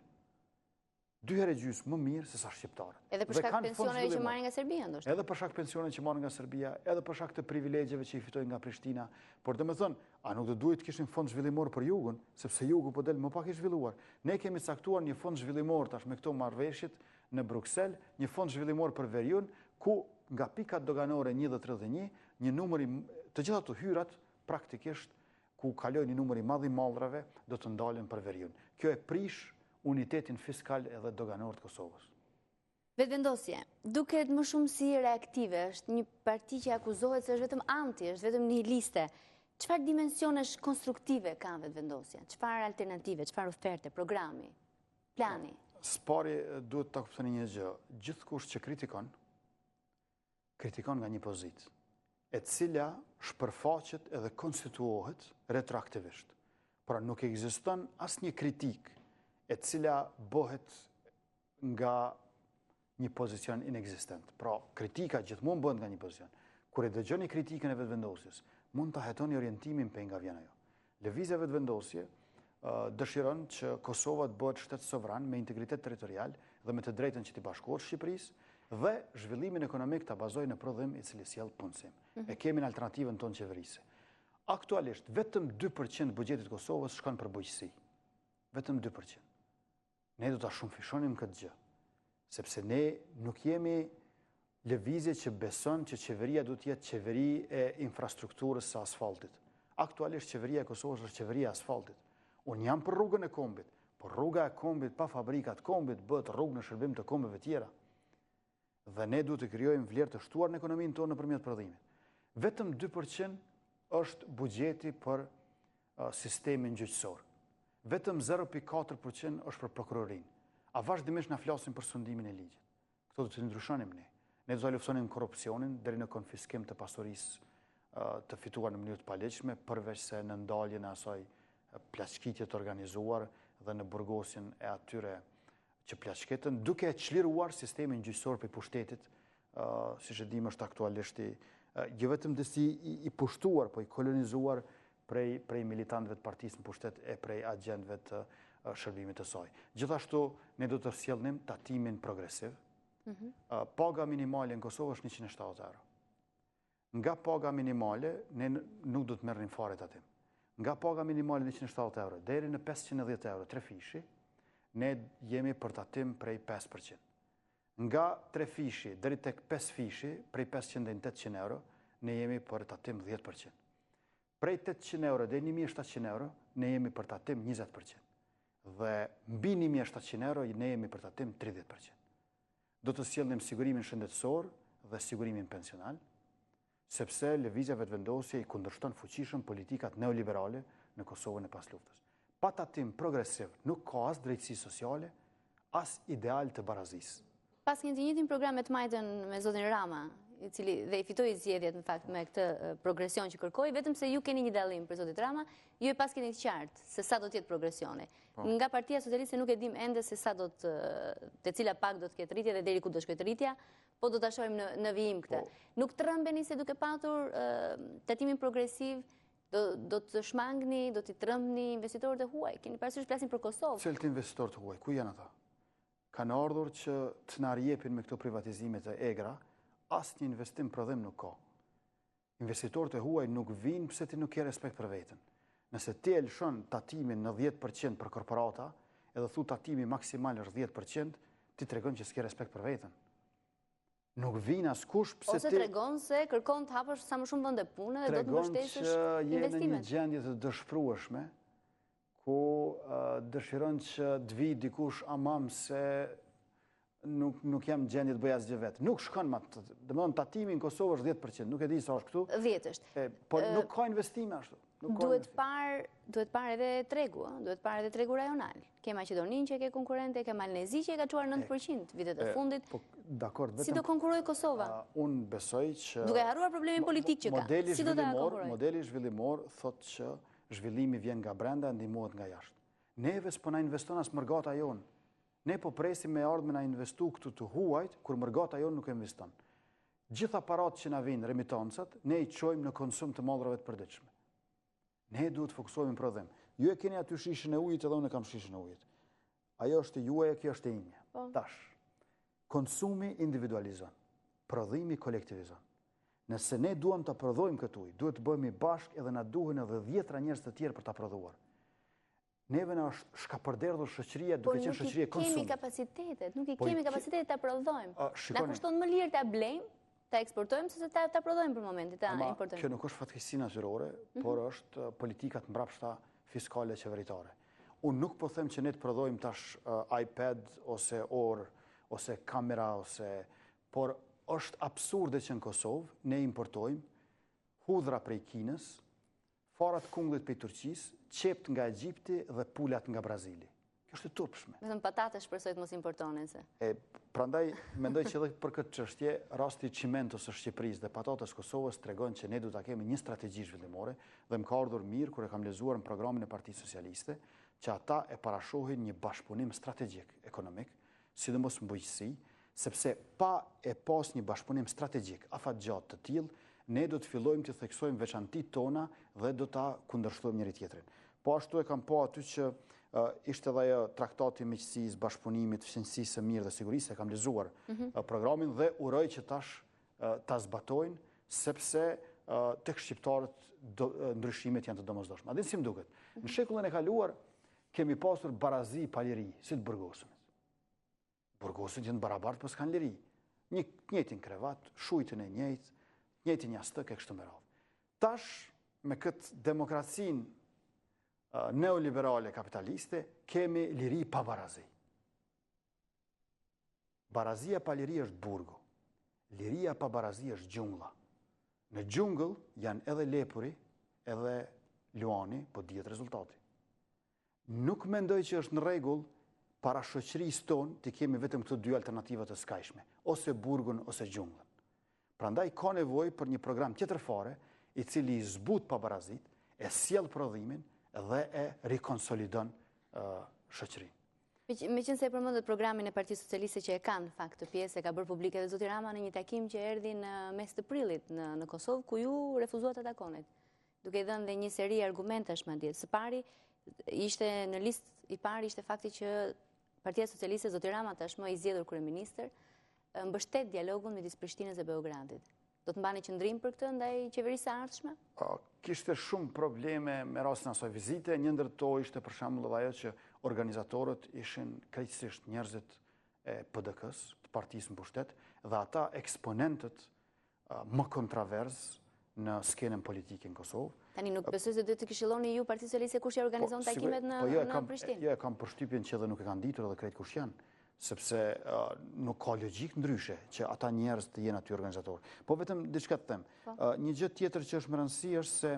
2 herë gjysmë më mirë se sa shqiptarët. Edhe për shkak pensioneve që marrin nga Serbia, ndoshta. Edhe për shkak pensioneve që marrin nga Serbia, edhe për shkak të privilegjeve që i fitojnë nga Prishtina. Por domethënë, a nuk do duhet të kishin fond zhvillimor për jugun, sepse jugu po del më pak i zhvilluar. Ne kemi caktuar një fond zhvillimor tash me këto marrëveshjet në Bruksel, një fond zhvillimor për veriun, ku nga pikat doganore 1 dhe 31, një numër i të gjitha ato hyrat praktikisht ku kalojnë një numër i madh i mallrave do të ndalen për veriun. Kjo e prish unitetin fiskal edhe doganor të Kosovës. Vetëvendosje, duket më shumë si reaktive, është një parti që akuzohet se është vetëm anti, është vetëm nihiliste. Çfarë dimensionesh konstruktive ka vetëvendosja? Çfarë alternative, çfarë oferte, programi, plani? Spari duhet ta kuptoni një gjë, gjithkush që kritikon nga një pozitë, e cila shpërfaqet edhe konstituohet retroaktivisht. Pra nuk ekziston asnjë kritikë e cila bëhet nga një pozicion inexistent. Pra, kritika gjithmonë bëhet nga një pozicion. Kur e dëgjoni kritikën e vetëvendosjes, mund ta hetoni orientimin pejnë nga vjen ajo. Lëvizja vetëvendosje dëshiron që Kosova të bëhet shtet sovran me integritet territorial dhe me të drejtën që t'i bashkohet Shqipërisë dhe zhvillimin ekonomik ta bazojë në prodhim i cili sjell punësim. E kemi në alternativën tonë qeverise. Aktualisht vetëm 2% buxhetit të Kosovës shkon për bujqësi. Vetëm 2%. Ne do ta shumëfishonim këtë gjë, sepse ne nuk jemi lëvizje që beson që qeveria do të jetë qeveri e infrastrukturës së asfaltit. Aktualisht qeveria e Kosovës është qeveria e asfaltit. Unë jam për rrugën e kombit, por rruga e kombit pa fabrikat kombit bëhet rrugë në shërbim të kombeve tjera. Dhe ne duhet të krijojmë vlerë të shtuar në ekonominë tonë nëpërmjet prodhimit. Vetëm 2% është buxheti për sistemin gjyqësor. Vetëm 0.4% është për prokurorinë. A vazhdimisht na flasin për sundimin e ligjit. Këto do të ndryshonim ne. Ne do ta luftonim korrupsionin deri në konfiskim të pasurisë të fituar në mënyrë të palegjshme, përveç se në ndaljen e asaj plaçkitje të organizuar dhe në burgosjen e atyre që plaçketën, duke çliruar sistemin gjyqësor për pushtetit, siç e dimë është aktualisht jo vetëm disi i pushtuar, po i kolonizuar prej militantëve të partisë në pushtet e prej agjentëve të shërbimit të saj. Gjithashtu, ne do të sjellnim tatimin progresiv. Paga minimale në Kosovë është 170 euro. Nga paga minimale, ne nuk do të merrim fare tatim. Nga paga minimale 170 euro deri në 510 euro 3 fishi, ne jemi për tatim prej 5%. Nga 3 fishi deri tek 5 fishi, prej 500 deri në 800 euro, ne jemi për tatim 10%. Prej 800 euro dhe 1700 euro, ne jemi për tatim 20%. Dhe mbi 1700 euro, ne jemi për tatim 30%. Do të sjellim sigurimin shëndetësor dhe sigurimin pensional, sepse lëvizja vetëvendosje i kundërshton fuqishëm politikat neoliberale në Kosovën e pas luftës. Pa tatim progresiv nuk ka as drejtësi sociale, as ideal të barazisë. Pas një të njëjtin program me të majtën me zotin Rama, i cili dhe i fitoi zgjedhjet në fakt me këtë progresion që kërkoi, vetëm se ju keni një dallim për zotit Rama, ju e pas keni të qartë se sa do të jetë progresioni. Nga Partia Socialiste nuk e dim ende se sa do të, te cila pak do të ketë rritje dhe deri ku do shkojë rritja, po do ta shohim në vijim këtë. Nuk trembeni se duke patur tatimin progresiv do të shmangni, do t'i trëmbni investitorët e huaj. Keni parasysh flasin për Kosovë. Cilët investitorët huaj? Ku janë ata? Kanë ardhur që të na rjepin me këto privatizimet e egra, asnjë investim prodhim nuk ka. Investitorët e huaj nuk vinë pse ti nuk ke respekt për veten. Nëse ti e lëshon tatimin në 10% për korporata, edhe thu tatimi maksimal është 10%, ti tregon që s'ke respekt për veten. Nuk vinë askush pse ose tregon se kërkon të hapësh sa më shumë vende pune dhe do të mbështesësh investimet. Tregon që je në një gjendje të dëshpërueshme, ku dëshiron që të vi dikush amam se nuk jam gjendje të bëj asgjë vetë. Nuk shkon më atë. Domethënë tatimi në Kosovë është 10%, nuk e di sa është këtu. 10 është. Po nuk ka investime ashtu. Duhet parë edhe tregu, duhet parë edhe tregu rajonal. Ke Maqedoninë që ke konkurrente, ke Malnezi që e ka çuar 9% vitet e fundit. Po dakord, vetëm si do konkurroj Kosova? Unë besoj që duke harruar problemin politik që ka. Si do ta konkurroj? Modeli zhvillimor thotë që zhvillimi vjen nga brenda, ndihmohet nga jashtë. Neve s'po na investon as mërgata jonë. Ne po presim me ardhmë na investu këtu të huajt, kur mërgata jonë nuk investon. Gjithë aparatë që na vinë, remitancat, ne i çojmë në konsum të mallrave të përditshme. Ne duhet të fokusohemi në prodhim. Ju e keni aty shishën e ujit edhe unë kam shishën e ujit. Ajo është juaja, kjo është e imja. Tash, konsumi individualizon, prodhimi kolektivizon. Nëse ne duam të prodhojmë këtë ujë, duhet të bëhemi bashkë edhe na duhen edhe 10 njerëz të tjerë për ta prodhuar. Neve na është shkapërderdhur shoqëria duke qenë shoqëri e konsumit. Nuk i kemi kapacitetet ta prodhojmë. Na kushton më lirë ta blejmë, ta eksportojmë se ta prodhojmë për momentin, ta importojmë. Kjo nuk është fatkeqësi natyrore, por është politikat mbrapshta fiskale qeveritare. Unë nuk po them që ne të prodhojmë tash iPad ose orë ose kamera por është absurde që në Kosovë ne importojmë hudhra prej Kinës, farat kunglit prej Turqisë, qept nga Egjipti dhe pulat nga Brazili. Kjo është e turpshme. Vetëm patate shpresoj të mos importonin se. Prandaj mendoj që edhe për këtë çështje, rasti Çimentos së Shqipërisë dhe patates Kosovës tregon që ne duhet ta kemi një strategji zhvillimore dhe më ka ardhur mirë kur e kam lexuar në programin e Partisë Socialiste që ata e parashohin një bashkëpunim strategjik ekonomik, sidomos në bujqësi, sepse pa e pas një bashkëpunim strategjik afatgjatë të tillë, ne do të fillojmë të theksojmë veçantitë tona dhe do ta kundërshtojmë njëri tjetrin. Po ashtu e kam pa aty që ishte edhe ajo traktati i miqësisë, bashkëpunimit, shoqërisë së mirë dhe sigurisë, e kam lexuar programin dhe uroj që tash ta zbatojnë sepse tek shqiptarët ndryshimet janë të domosdoshme. A dini si më duket? Në shekullin e kaluar kemi pasur barazi pa liri, si të burgosëve. Burgosët janë barabartë, po s'kan liri. Njëjtin krevat, shujtën e njëjtë, njëjtin jastëk e kështu me radhë. Tash me këtë demokracinë neoliberale kapitaliste kemi liri pa barazi. Barazia pa liri është burgu. Liria pa barazi është gjungla. Në gjungël janë edhe lepuri, edhe luani, po dihet rezultati. Nuk mendoj që është në rregull para shoqërisë tonë të kemi vetëm këto dy alternativa të skajshme, ose burgun ose gjunglën. Prandaj ka nevojë për një program tjetër fare, i cili i zbut pa barazit, e sjell prodhimin dhe e rikonsolidon shoqërinë. Meqense e përmendet programin e Partisë Socialiste që e kanë fakt të pjesë, e ka bërë publike dhe zoti Rama në një takim që erdhi në mes të prillit në Kosovë, ku ju refuzuat të takonit, duke i dhënë dhe një seri argumentash madje. Së pari ishte në listë i pari ishte fakti që Partia Socialiste, zoti Rama tashmë i zgjedhur kryeministër, mbështet dialogun midis Prishtinës dhe Beogradit. Do të mbani qëndrim për këtë ndaj qeverisë së ardhshme? Kishte shumë probleme me rastin asaj vizite, një ndër to ishte për shembull edhe ajo që organizatorët ishin krejtësisht njerëzit e PDK-s, të partisë në pushtet, dhe ata eksponentët më kontroverz në skenën politike në Kosovë. Tani nuk besoj se duhet të këshilloni ju Partia Socialiste kush ja organizon takimet në Prishtinë. Jo, e kam përshtypjen që edhe nuk e kanë ditur edhe krejt kush janë, sepse nuk ka logjik ndryshe që ata njerëz të jenë aty organizatorë. Po vetëm diçka të them. Një gjë tjetër që është më rëndësi është se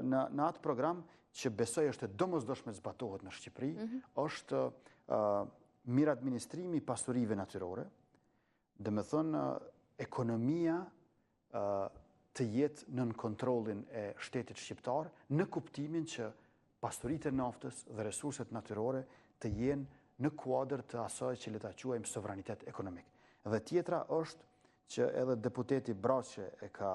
në atë program që besoj është e domosdoshme të zbatohet në Shqipëri, është mirë administrimi i pasurive natyrore, dhe me thënë ekonomia të jetë nën kontrollin e shtetit shqiptar, në kuptimin që pastoritë e naftës dhe resurset natyrore të jenë në kuadër të asaj që le ta quajmë sovranitet ekonomik. Dhe tjetra është që edhe deputeti Braçe e ka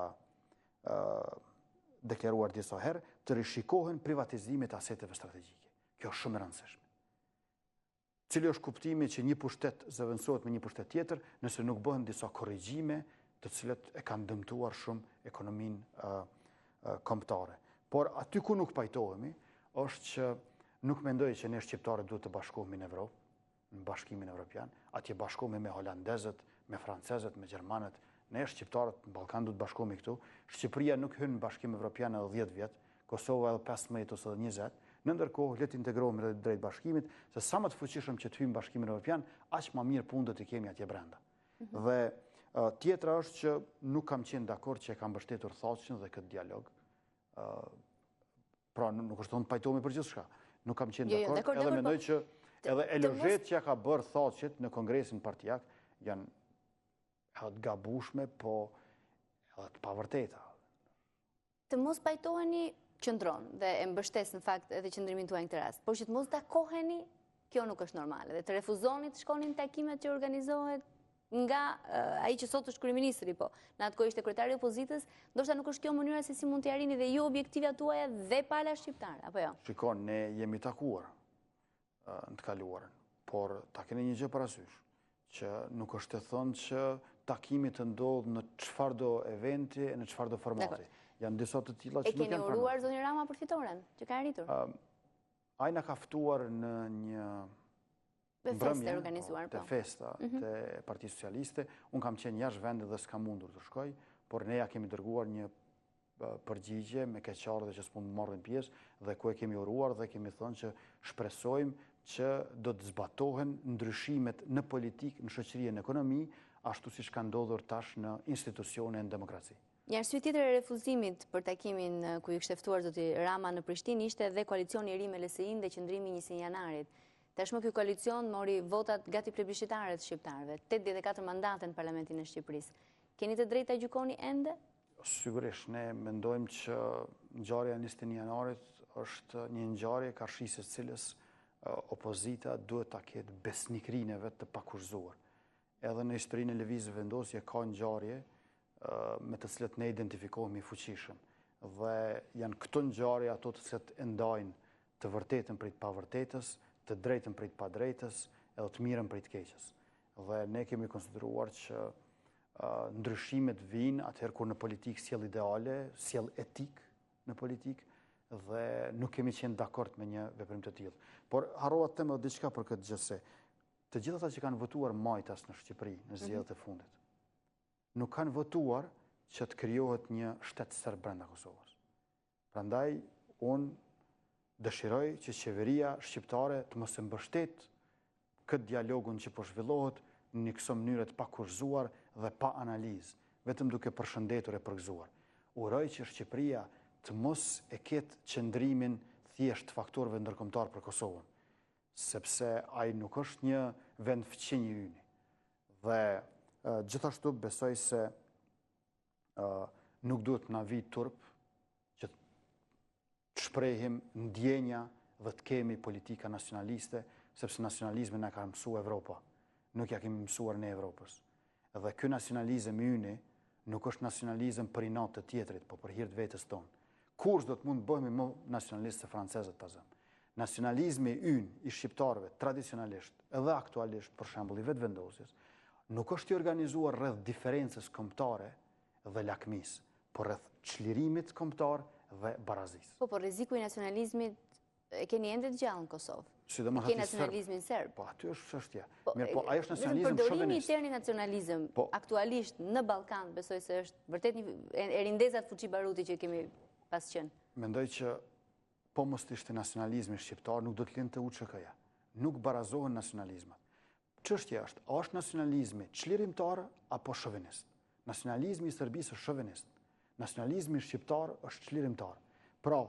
deklaruar disa herë, të rishikohen privatizimet e aseteve strategjike. Kjo është shumë e rëndësishme. Cili është kuptimi që një pushtet zëvendësohet me një pushtet tjetër, nëse nuk bëhen disa korrigjime të cilët e kanë dëmtuar shumë ekonominë kombëtare. Por aty ku nuk pajtohemi, është që nuk mendoj që ne shqiptarët duhet të bashkohemi në Evropë, në Bashkimin Evropian, atje bashkohemi me holandezët, me francezët, me gjermanët, ne shqiptarët në Ballkan duhet të bashkohemi këtu. Shqipëria nuk hyn në Bashkimin Evropian edhe 10 vjet, Kosova edhe 15 ose 20. Në ndërkohë, le të integrohemi drejt bashkimit, se sa më të fuqishëm që të hyjmë në Bashkimin Evropian, aq më mirë punë do të kemi atje brenda. Dhe tjetra është që nuk kam qenë dakord që e kam mbështetur Thaçin dhe këtë dialog. Pra nuk është thonë pajtohemi për gjithçka. Nuk kam qenë dakord, edhe mendoj që edhe elogjet që ja ka bërë Thaçit në Kongresin Partijak janë edhe të gabueshme, po edhe të pavërteta. Të mos pajtoheni qëndron dhe e mbështes në fakt edhe qëndrimin tuaj në këtë rast. Por që të mos takoheni, kjo nuk është normale. Dhe të refuzoni të shkoni në takimet që organizohet nga ai që sot është kryeministri, po në atë kohë ishte kryetari i opozitës, ndoshta nuk është kjo mënyra se si mund të arrini dhe ju objektivat tuaja dhe pala shqiptare, apo jo? Shikon, ne jemi takuar në të kaluarën, por ta keni një gjë parasysh, që nuk është të thonë që takimi të ndodhë në çfarëdo eventi e në çfarëdo formati. Janë disa të tilla që nuk janë pranuar. E keni uruar zoni Rama për fitoren, që ka arritur? Ai na ka ftuar në një festa organizuar, të festa të Partisë Socialiste. Unë kam qenë jashtë vendit dhe s'kam mundur të shkoj, por ne ja kemi dërguar një përgjigje me keqardhë që s'mund të marrin pjesë dhe ku e kemi uruar dhe kemi thënë që shpresojmë që do të zbatohen ndryshimet në politikë, në shoqëri e në ekonomi, ashtu siç ka ndodhur tash në institucione e në demokraci. Një arsye tjetër e refuzimit për takimin ku i kishte ftuar zoti Rama në Prishtinë ishte edhe koalicioni i ri me LSI-n dhe qëndrimi 21 janarit. Tashmë ky koalicion mori votat gati plebiscitare të shqiptarëve, 84 mandate në Parlamentin e Shqipërisë. Keni të drejtë ta gjykoni ende? Sigurisht, ne mendojmë që ngjarja 21 janarit është një ngjarje karshise së cilës opozita duhet ta ketë besnikrinë e vet të pakurzuar. Edhe në historinë e lëvizjes vendosje ka ngjarje me të cilët ne identifikohemi fuqishëm. Dhe janë këto ngjarje ato të cilët e ndajnë të vërtetën prej të pavërtetës, të drejtën prej të padrejtës, edhe të mirën prej të keqës. Dhe ne kemi konsideruar që ndryshimet vijnë atëherë kur në politikë sjell ideale, sjell etik në politikë dhe nuk kemi qenë dakord me një veprim të tillë. Por harrova të them edhe diçka për këtë gjë se të gjithë ata që kanë votuar majtas në Shqipëri në zgjedhjet e fundit nuk kanë votuar që të krijohet një shtet serb brenda Kosovës. Prandaj unë dëshiroj që qeveria shqiptare të mos e mbështet këtë dialogun që po zhvillohet në një këso mënyrë të pakurzuar dhe pa analizë, vetëm duke përshëndetur e përgëzuar. Uroj që Shqipëria të mos e ketë qëndrimin thjesht faktorëve ndërkombëtar për Kosovën, sepse ai nuk është një vend fqinj i yni. Dhe gjithashtu besoj se nuk duhet na vi turp që të shprehim ndjenja dhe të kemi politika nacionaliste, sepse nacionalizmi na ka mësuar Evropa, nuk ja kemi mësuar ne Evropës. Dhe ky nacionalizëm i yni nuk është nacionalizëm për inat të tjetrit, po për hir të vetes tonë. Kurrë do të mund të bëhemi më nacionalistë se francezët ta zëm. Nacionalizmi i shqiptarëve tradicionalisht edhe aktualisht, për shembull i vetvendosjes, nuk është i organizuar rreth diferencës kombëtare dhe lakmisë, por rreth çlirimit kombëtar dhe barazisë. Po rreziku i nacionalizmit e keni ende të gjallë në Kosovë. Keni nacionalizmin serb. Po aty është çështja. Mirë, po ai është nacionalizëm shovinist. Përdorimi i termit nacionalizëm aktualisht në Ballkan besoj se është vërtet një e rindezat fuçi baruti që kemi pasqen. Mendoj që po mos ishte nacionalizmi shqiptar nuk do të lënë të UÇK-ja. Nuk barazohen nacionalizmat. Çështja është, a është nacionalizmi çlirimtar apo shovinist? Nacionalizmi i Serbisë është shovinist. Nacionalizmi shqiptar është çlirimtar. Pra,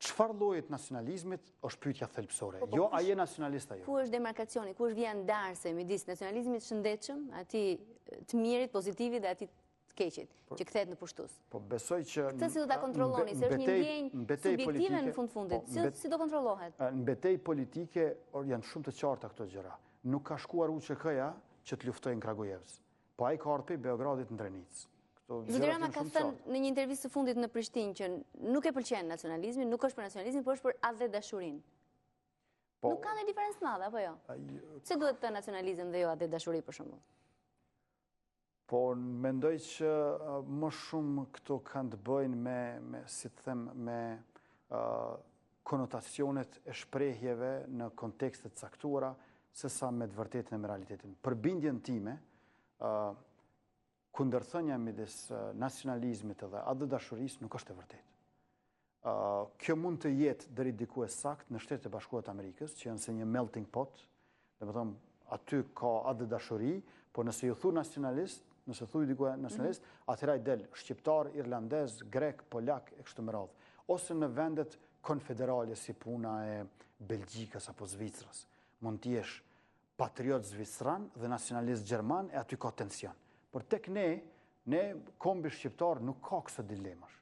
Çfarë llojit nacionalizmit është pyetja thelbësore. Jo a je nacionalist ajo. Ku është demarkacioni, ku është vija ndarëse midis nacionalizmit shëndetshëm, atij të mirit, pozitivit dhe atij të keqit, që kthehet në pushtues? Po besoj që Këtë si do ta kontrolloni, se është një ndjenjë subjektive në fundit. Si do kontrollohet? Në betejë politike janë shumë të qarta këto gjëra. Nuk ka shkuar UÇK-ja që të luftojnë Kragujevc. Po ai ka ardhur pe Beogradit në Drenicë. Zoti Rama ka thënë në një intervistë të fundit në Prishtinë që nuk e pëlqen nacionalizmin, nuk është për nacionalizmin, por është për atë dhe dashurinë. Nuk ka ndonjë diferencë të madhe apo jo? Se duhet të nacionalizëm dhe jo atë dashuri për shembull? Po mendoj që më shumë këto kanë të bëjnë me si të them, me konotacionet e shprehjeve në kontekste të caktuara, sesa me të vërtetën e me realitetin. Për bindjen time, kundërthënia midis nacionalizmit dhe atë dashurisë nuk është e vërtetë. Kjo mund të jetë deri diku e saktë në Shtetet e Bashkuara të Amerikës, që janë se një melting pot, domethënë aty ka atë dashuri, po nëse ju thu nacionalist, nëse thuj diku nacionalist, atëherë ai del shqiptar, irlandez, grek, polak e kështu me radhë. Ose në vendet konfederale si puna e Belgjikës apo Zvicrës, mund të jesh patriot zvicran dhe nacionalist gjerman e aty ka tension. Por tek ne kombi shqiptar nuk ka këto dilemash.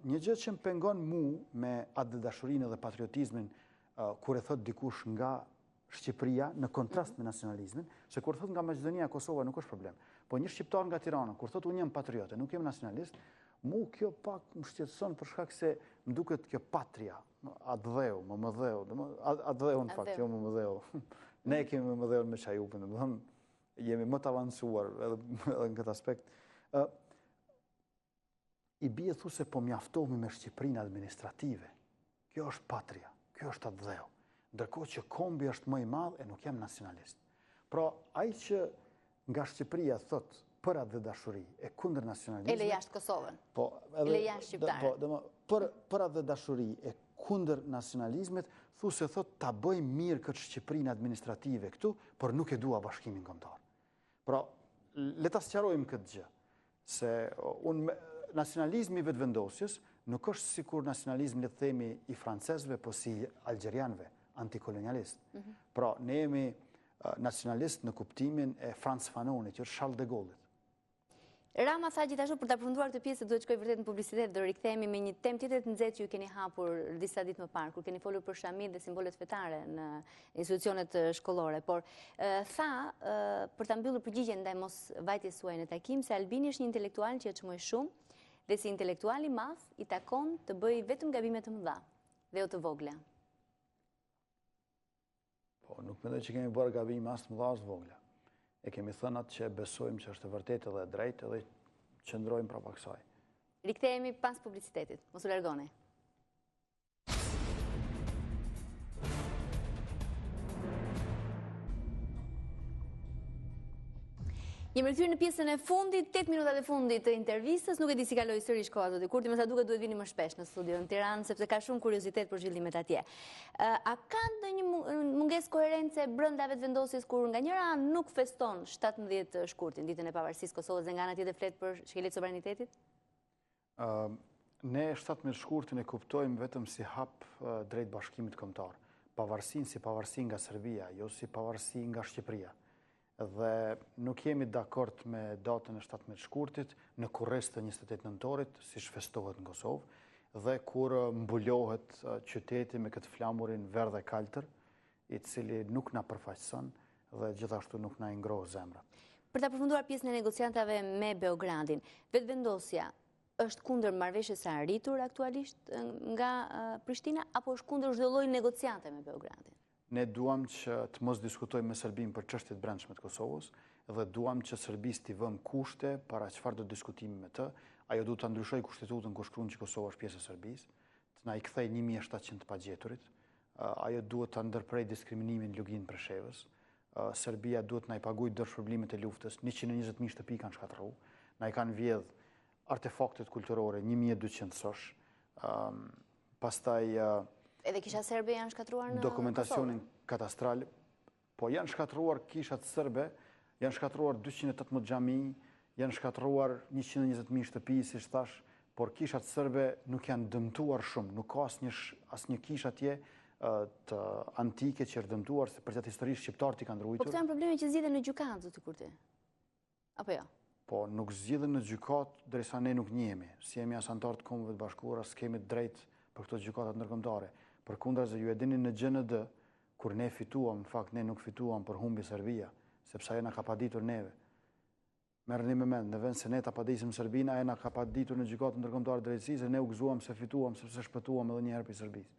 Një gjë që më pengon mu me atë dashurinë dhe patriotizmin kur e thot dikush nga Shqipëria në kontrast me nacionalizmin, se kur thot nga Maqedonia, Kosova nuk është problem. Po një shqiptar nga Tirana, kur thot unë jam patriote, nuk jam nacionalist, mu kjo pak më shqetëson për shkak se më duket kjo patria, adheu, më dheu, adheu në fakt, jo më dheu. Ne kemi më dheu me Çajupin, jemi më të avancuar edhe në këtë aspekt. I bie thu se po mjaftohemi me Shqipërinë administrative. Kjo është patria, kjo është adheu. Ndërkohë që kombi është më i madh e nuk jam nacionalist. Pra, ai që nga Shqipëria thot për atë dashuri e kundër nacionalizmit. Ele jashtë Kosovën. Po, ele jashtë shqiptare. Për atë dashuri e kundër nacionalizmit, thu se thot ta bëjmë mirë këtë Shqipërinë administrative këtu, por nuk e dua bashkimin kombëtar. Pra, le ta sqarojmë këtë gjë, se nacionalizmi i vetëvendosjes nuk është sikur nacionalizmi le të themi i francezëve, po si algjerianëve, antikolonialist. Pra, ne jemi nacionalist në kuptimin e Frans Fanonit, që është Charles de Gaullit. Rama tha gjithashtu për ta përfunduar këtë pjesë duhet shkoj vërtet në publicitet, do rikthehemi me një temë tjetër të nxehtë që ju keni hapur disa ditë më parë, kur keni folur për shamit dhe simbolet fetare në institucionet shkollore, por tha për ta mbyllur përgjigjen ndaj mos vajtjes suaj në takim se Albini është një intelektual që e çmoi shumë dhe si intelektual i madh i takon të bëjë vetëm gabime të mëdha dhe jo të vogla. Po, nuk mendoj që kemi bërë gabime as të mëdha as të vogla. E kemi thënë atë që besojmë që është e vërtetë dhe e drejtë edhe qëndrojmë prapa kësaj. Rikthehemi pas publicitetit. Mos u largoni. Jemi rikthyer në pjesën e fundit, 8 minutat e fundit të intervistës. Nuk e di si kaloi sërish koha zoti Kurti, më sa duket duhet vini më shpesh në studio në Tiranë sepse ka shumë kuriozitet për zhvillimet atje. A ka ndonjë mungesë koherence brenda vetëvendosjes kur nga njëra anë nuk feston 17 shkurtin, ditën e pavarësisë Kosovës, dhe nga ana tjetër flet për shkeljet e sovranitetit? Ne 17 shkurtin e kuptojmë vetëm si hap drejt bashkimit kombëtar. Pavarësinë si pavarësi nga Serbia, jo si pavarësi nga Shqipëria. Dhe nuk jemi dakord me datën e 17 shkurtit në kurrez të 28 nëntorit, si festohet në Kosovë, dhe kur mbulohet qyteti me këtë flamurin verdh dhe kaltër, i cili nuk na përfaqëson dhe gjithashtu nuk na i ngroh zemrat. Për ta përfunduar pjesën e negociatave me Beogradin, vetëvendosja është kundër marrëveshjes së arritur aktualisht nga Prishtina apo është kundër çdo lloji negociate me Beogradin? Ne duam që të mos diskutojmë me Serbinë për çështjet brendshme të Kosovës dhe duam që Serbisë t'i vëmë kushte para çfarë do diskutimi me të. Ajo duhet ta ndryshojë kushtetutën ku shkruan që Kosova është pjesë e Serbisë, të na i kthejë 1700 të pagjeturit. Ajo duhet ta ndërprej diskriminimin Lugin Preshevës. Serbia duhet na i paguajë dërshpërblimet e luftës, 120.000 shtëpi kanë shkatërruar, na i kanë vjedh artefaktet kulturore 1200 sosh. Pastaj edhe kisha serbe janë shkatruar në dokumentacionin katastral, po janë shkatruar kishat serbe, janë shkatruar 218 xhami, janë shkatruar 120.000 shtëpi, siç thash, por kishat serbe nuk janë dëmtuar shumë, nuk ka asnjë kishë atje të antike që është dëmtuar, se për gjatë historisë shqiptarët i kanë ruajtur. Po këto janë probleme që zgjidhen në gjykatë, zoti Kurti. Apo jo? Po nuk zgjidhen në gjykatë derisa ne nuk njihemi. Si jemi as anëtar të Kombeve të Bashkuara, s'kemi drejt për këto gjykata ndërkombëtare. Përkundrazi ju e dini në GND, kur ne fituam, në fakt ne nuk fituam për humbi Serbia, sepse ajo na ka paditur neve. Merrni me mend, në vend se ne ta padisim Serbinë, ajo na ka paditur në gjykatën ndërkombëtare drejtësisë, ne u gëzuam se fituam sepse shpëtuam edhe një herë për Serbisë.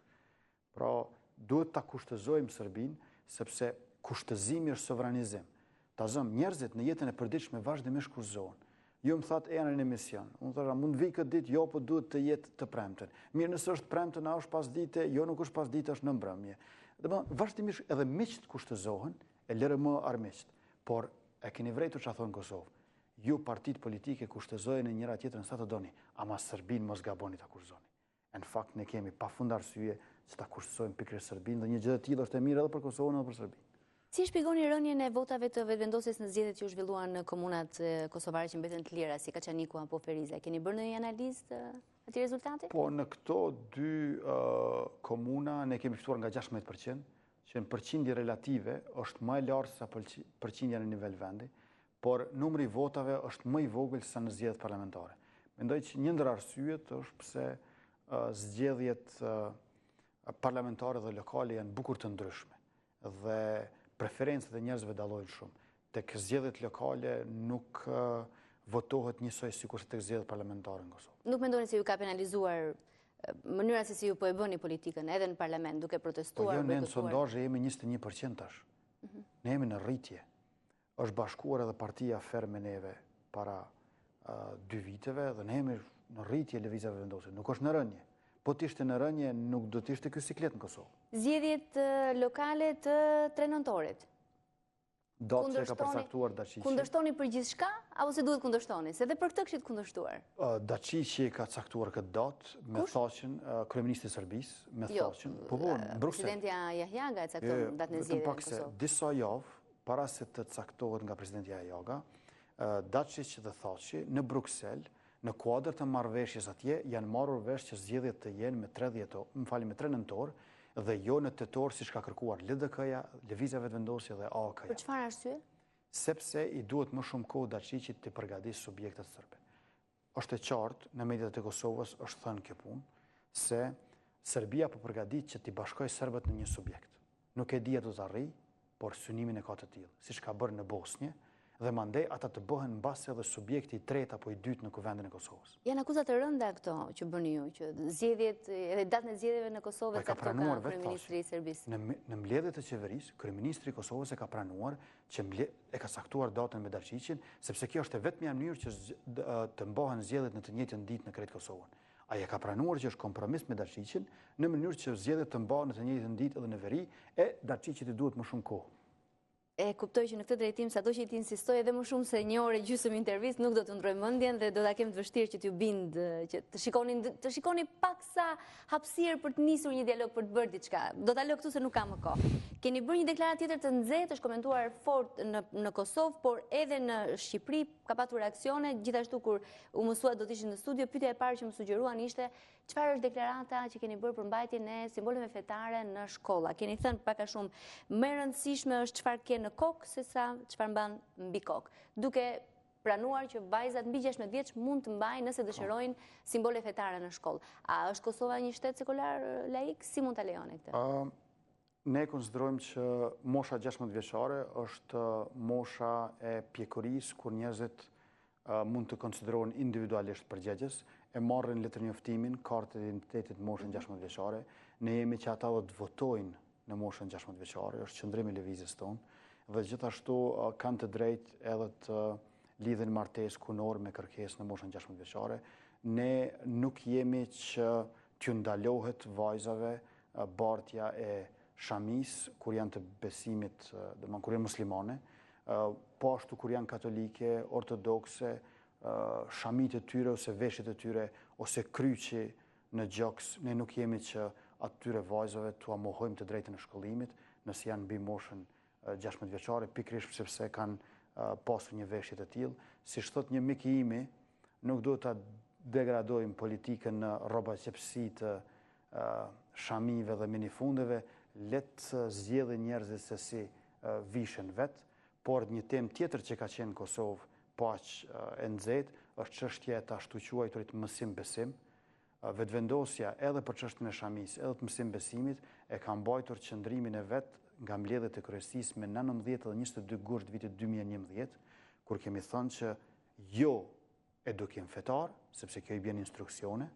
Pra, duhet ta kushtëzojmë Serbinë, sepse kushtëzimi është sovranizim. Ta zëm, njerëzit në jetën e përditshme vazhdimisht kushtozohen. Ju më thatë erën në emision. Unë thosha, mund vi këtë ditë, jo, po duhet të jetë të premten. Mirë, nëse është premten, a është pas dite, jo, nuk është pas dite, është në mbrëmje. Dhe vazhdimisht edhe miqt kushtëzohen, e LRM armiqt. Por e keni vërejtur çfarë thonë Kosovë. Ju partitë politike kushtëzojeni njëra tjetrën sa të doni, ama Serbinë mos gaboni ta kushtëzoni. Në fakt ne kemi pafund arsye që ta kushtësojmë pikërisht Serbinë dhe një gjë e tillë është e mirë edhe për Kosovën edhe për Serbinë. Si shpjegoni rënien e votave të vetëvendosjes në zgjedhjet që u zhvilluan në komunat kosovare që mbeten të lira, si Kaçaniku apo Feriza? Keni bërë ndonjë analizë të atij rezultati? Po, në këto dy komuna ne kemi fituar nga 16%, që në përqindje relative është më e lartë sa përqindja në nivel vendi, por numri i votave është më i vogël sa në zgjedhjet parlamentare. Mendoj që një ndër arsyet është pse zgjedhjet parlamentare dhe lokale janë bukur të ndryshme dhe preferencat e njerëzve dallojnë shumë. Tek zgjedhjet lokale nuk votohet njësoj sikur tek zgjedhjet parlamentare në Kosovë. Nuk mendoni se ju ka penalizuar mënyra se si ju po e bëni politikën edhe në parlament, duke protestuar? Po jo, ne në sondazhe jemi 21% tash. Ne jemi në rritje. Është bashkuar edhe partia ferme neve para 2 viteve dhe ne jemi në rritje lëvizjeve vendosur. Nuk është në rënje. Po t'ishte në rënje, nuk do t'ishte ky siklet në Kosovë. Zgjedhjet lokale të 3 nëntorit. Datë që ka përcaktuar Dačići. Kundërshtoni për gjithçka apo se duhet kundërshtoni? Se edhe për këtë kishit kundërshtuar. Dačići ka caktuar këtë datë me thashën kryeministri i Serbisë, me thashën. Po, në Bruksel. Presidenti Jajaga e cakton datën e zgjedhjeve në Kosovë. Disa javë para se të caktohet nga presidenti Jajaga, Dačići dhe thashi në Bruksel, në kuadër të marrëveshjes atje, janë marrur vesh që zgjedhjet të jenë me 3 nëntor dhe jo në tetor siç ka kërkuar LDK-ja, Lëvizja Vetëvendosje dhe AOK-ja. Për çfarë arsye? Sepse i duhet më shumë kohë Dačićit të përgatisë subjektet serbe. Është e qartë, në mediat e Kosovës është thënë kjo punë, se Serbia po përgatit që t'i bashkojë serbët në një subjekt. Nuk e di do të arrijë, por synimin e ka të tillë, siç ka bërë në Bosnjë, dhe mandej ata të bëhen mbasi edhe subjekti i tretë apo i dytë në kuvendin e Kosovës. Janë akuzat të rënda këto që bëni ju, që zgjedhjet edhe datën e zgjedhjeve në Kosovë cakton nga kryeministri i Serbisë. Në mbledhjet e qeverisë, kryeministri i Kosovës e ka pranuar që e ka saktuar datën me Dačićin, sepse kjo është vetmja mënyrë që të mbahen zgjedhjet në të njëjtën ditë në krejt Kosovën. Ai e ka pranuar që është kompromis me Dačićin në mënyrë që zgjedhjet të mbahen në të njëjtën ditë edhe në veri, e Dačićit i duhet më shumë kohë. E kuptoj që në këtë drejtim, sado që i ti insistoj edhe më shumë se 1 orë gjysmë intervistë, nuk do të ndroj mendjen dhe do ta kem të vështirë që t'ju bind, që të shikoni paksa hapësirë për të nisur një dialog, për të bërë diçka. Do ta lë këtu se nuk kam më kohë. Keni bërë një deklaratë tjetër të nxehtë, është komentuar fort në Kosovë, por edhe në Shqipëri ka patur reaksione, gjithashtu kur u mësua do të ishin në studio, pyetja e parë që më sugjeruan ishte çfarë është deklarata që keni bërë për mbajtjen e simboleve fetare në shkolla. Keni thënë pak a shumë më e rëndësishme është çfarë ke në kokë se sa çfarë mban mbi kokë. Duke pranuar që vajzat mbi 16 vjeç mund të mbajnë nëse dëshirojnë simbole fetare në shkollë. A është Kosova një shtet sekular laik? Si mund ta lejoni këtë? Ne konsiderojmë që mosha 16 vjeçare është mosha e pjekurisë kur njerëzit mund të konsiderohen individualisht përgjegjës, e marrin letërnjoftimin, kartën e identitetit moshën 16 vjeçare. Ne jemi që ata do të votojnë në moshën 16 vjeçare, është qëndrimi i lëvizjes tonë, dhe gjithashtu kanë të drejtë edhe të lidhen martesë kunor me kërkesë në moshën 16 vjeçare. Ne nuk jemi që t'ju ndalohet vajzave bartja e shamis kur janë të besimit, kur janë muslimane, po ashtu kur janë katolike, ortodokse, shamit e tyre ose veshjet e tyre ose kryqi në gjoks. Ne nuk jemi që atyre vajzave t'u mohojmë të drejtën e shkollimit nëse janë mbi moshën 16 vjeçare, pikërisht sepse kanë pasur një veshje të tillë. Siç thot një mik i imi, nuk duhet ta degradojmë politikën në rrobaqepsi të shamive dhe minifundeve, letë zgjedhin njerëzit se si vishën vetë, por një temë tjetër që ka qenë Kosovë paq e nxehtë është çështja e të ashtu quajturit mësim-besim. Vetëvendosja edhe për çështjen e shamis, edhe të mësim-besimit e ka mbajtur qëndrimin e vet nga mbledhjet e kryesisë me 19 dhe 22 gusht vitit 2011, kur kemi thënë që jo edukim fetar, sepse kjo i bjen instruksione,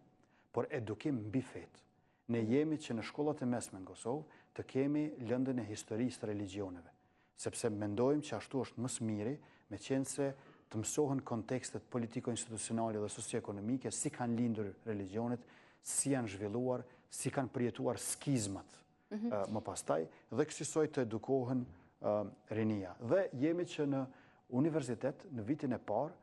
por edukim mbi fetë. Ne jemi që në shkollat e mesme në Kosovë të kemi lëndën e historisë të religioneve, sepse mendojmë që ashtu është më së miri, me qenë se të mësohen kontekstet politiko-institucionale dhe socio-ekonomike, si kanë lindur religionet, si janë zhvilluar, si kanë përjetuar skizmat më pastaj, dhe kësaj të edukohen rinia. Dhe jemi që në universitet, në vitin e parë,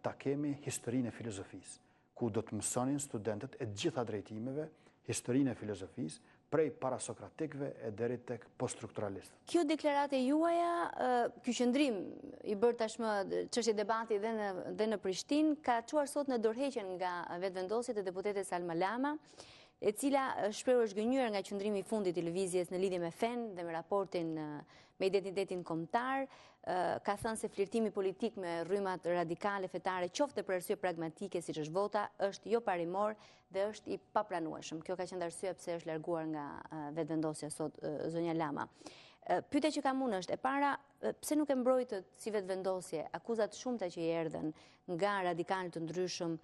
ta kemi historinë e filozofisë, ku do të mësonin studentët e gjitha drejtimeve historinë e filozofisë, prej parasokratikëve e deri tek poststrukturalistët. Kjo deklarate juaja, ky qëndrim i bërë tashmë çështje debati dhe në Prishtinë, ka çuar sot në dorëheqjen nga vetëvendosjet e deputetes Salma Lama, e cila shprehur është gënjur nga qëndrimi i fundit i lëvizjes në lidhje me fen dhe me raportin me identitetin kombëtar. Ka thënë se flirtimi politik me rrymat radikale fetare, qoftë për arsye pragmatike siç është vota, është jo parimor dhe është i papranueshëm. Kjo ka qenë arsye pse është larguar nga vetëvendosja sot zonja Lama. Pyetja që kam unë është, e para, pse nuk e mbrojtët si vetëvendosje akuzat shumëta që i erdhen nga radikalë të ndryshëm,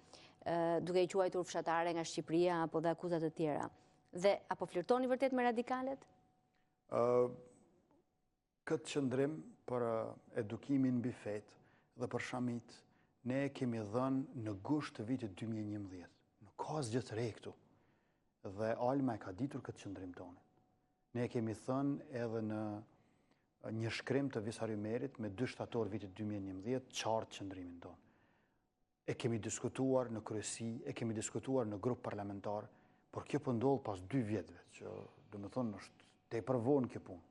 duke i quajtur fshatare nga Shqipëria apo dhe akuzat të tjera? Dhe apo flirtoni vërtet me radikalet? Këtë qëndrim për edukimin mbi fetë dhe për shamit, ne kemi dhënë në gusht të vitit 2011. Nuk ka asgjë të re këtu. Dhe Alma e ka ditur këtë qëndrim tonë. Ne kemi thënë edhe në një shkrim të Visar Ymerit me 2 shtator vitit 2011 qartë qëndrimin tonë. E kemi diskutuar në kryesi, e kemi diskutuar në grup parlamentar, por kjo po ndodh pas 2 vjetëve, që domethënë është tepër vonë kjo punë.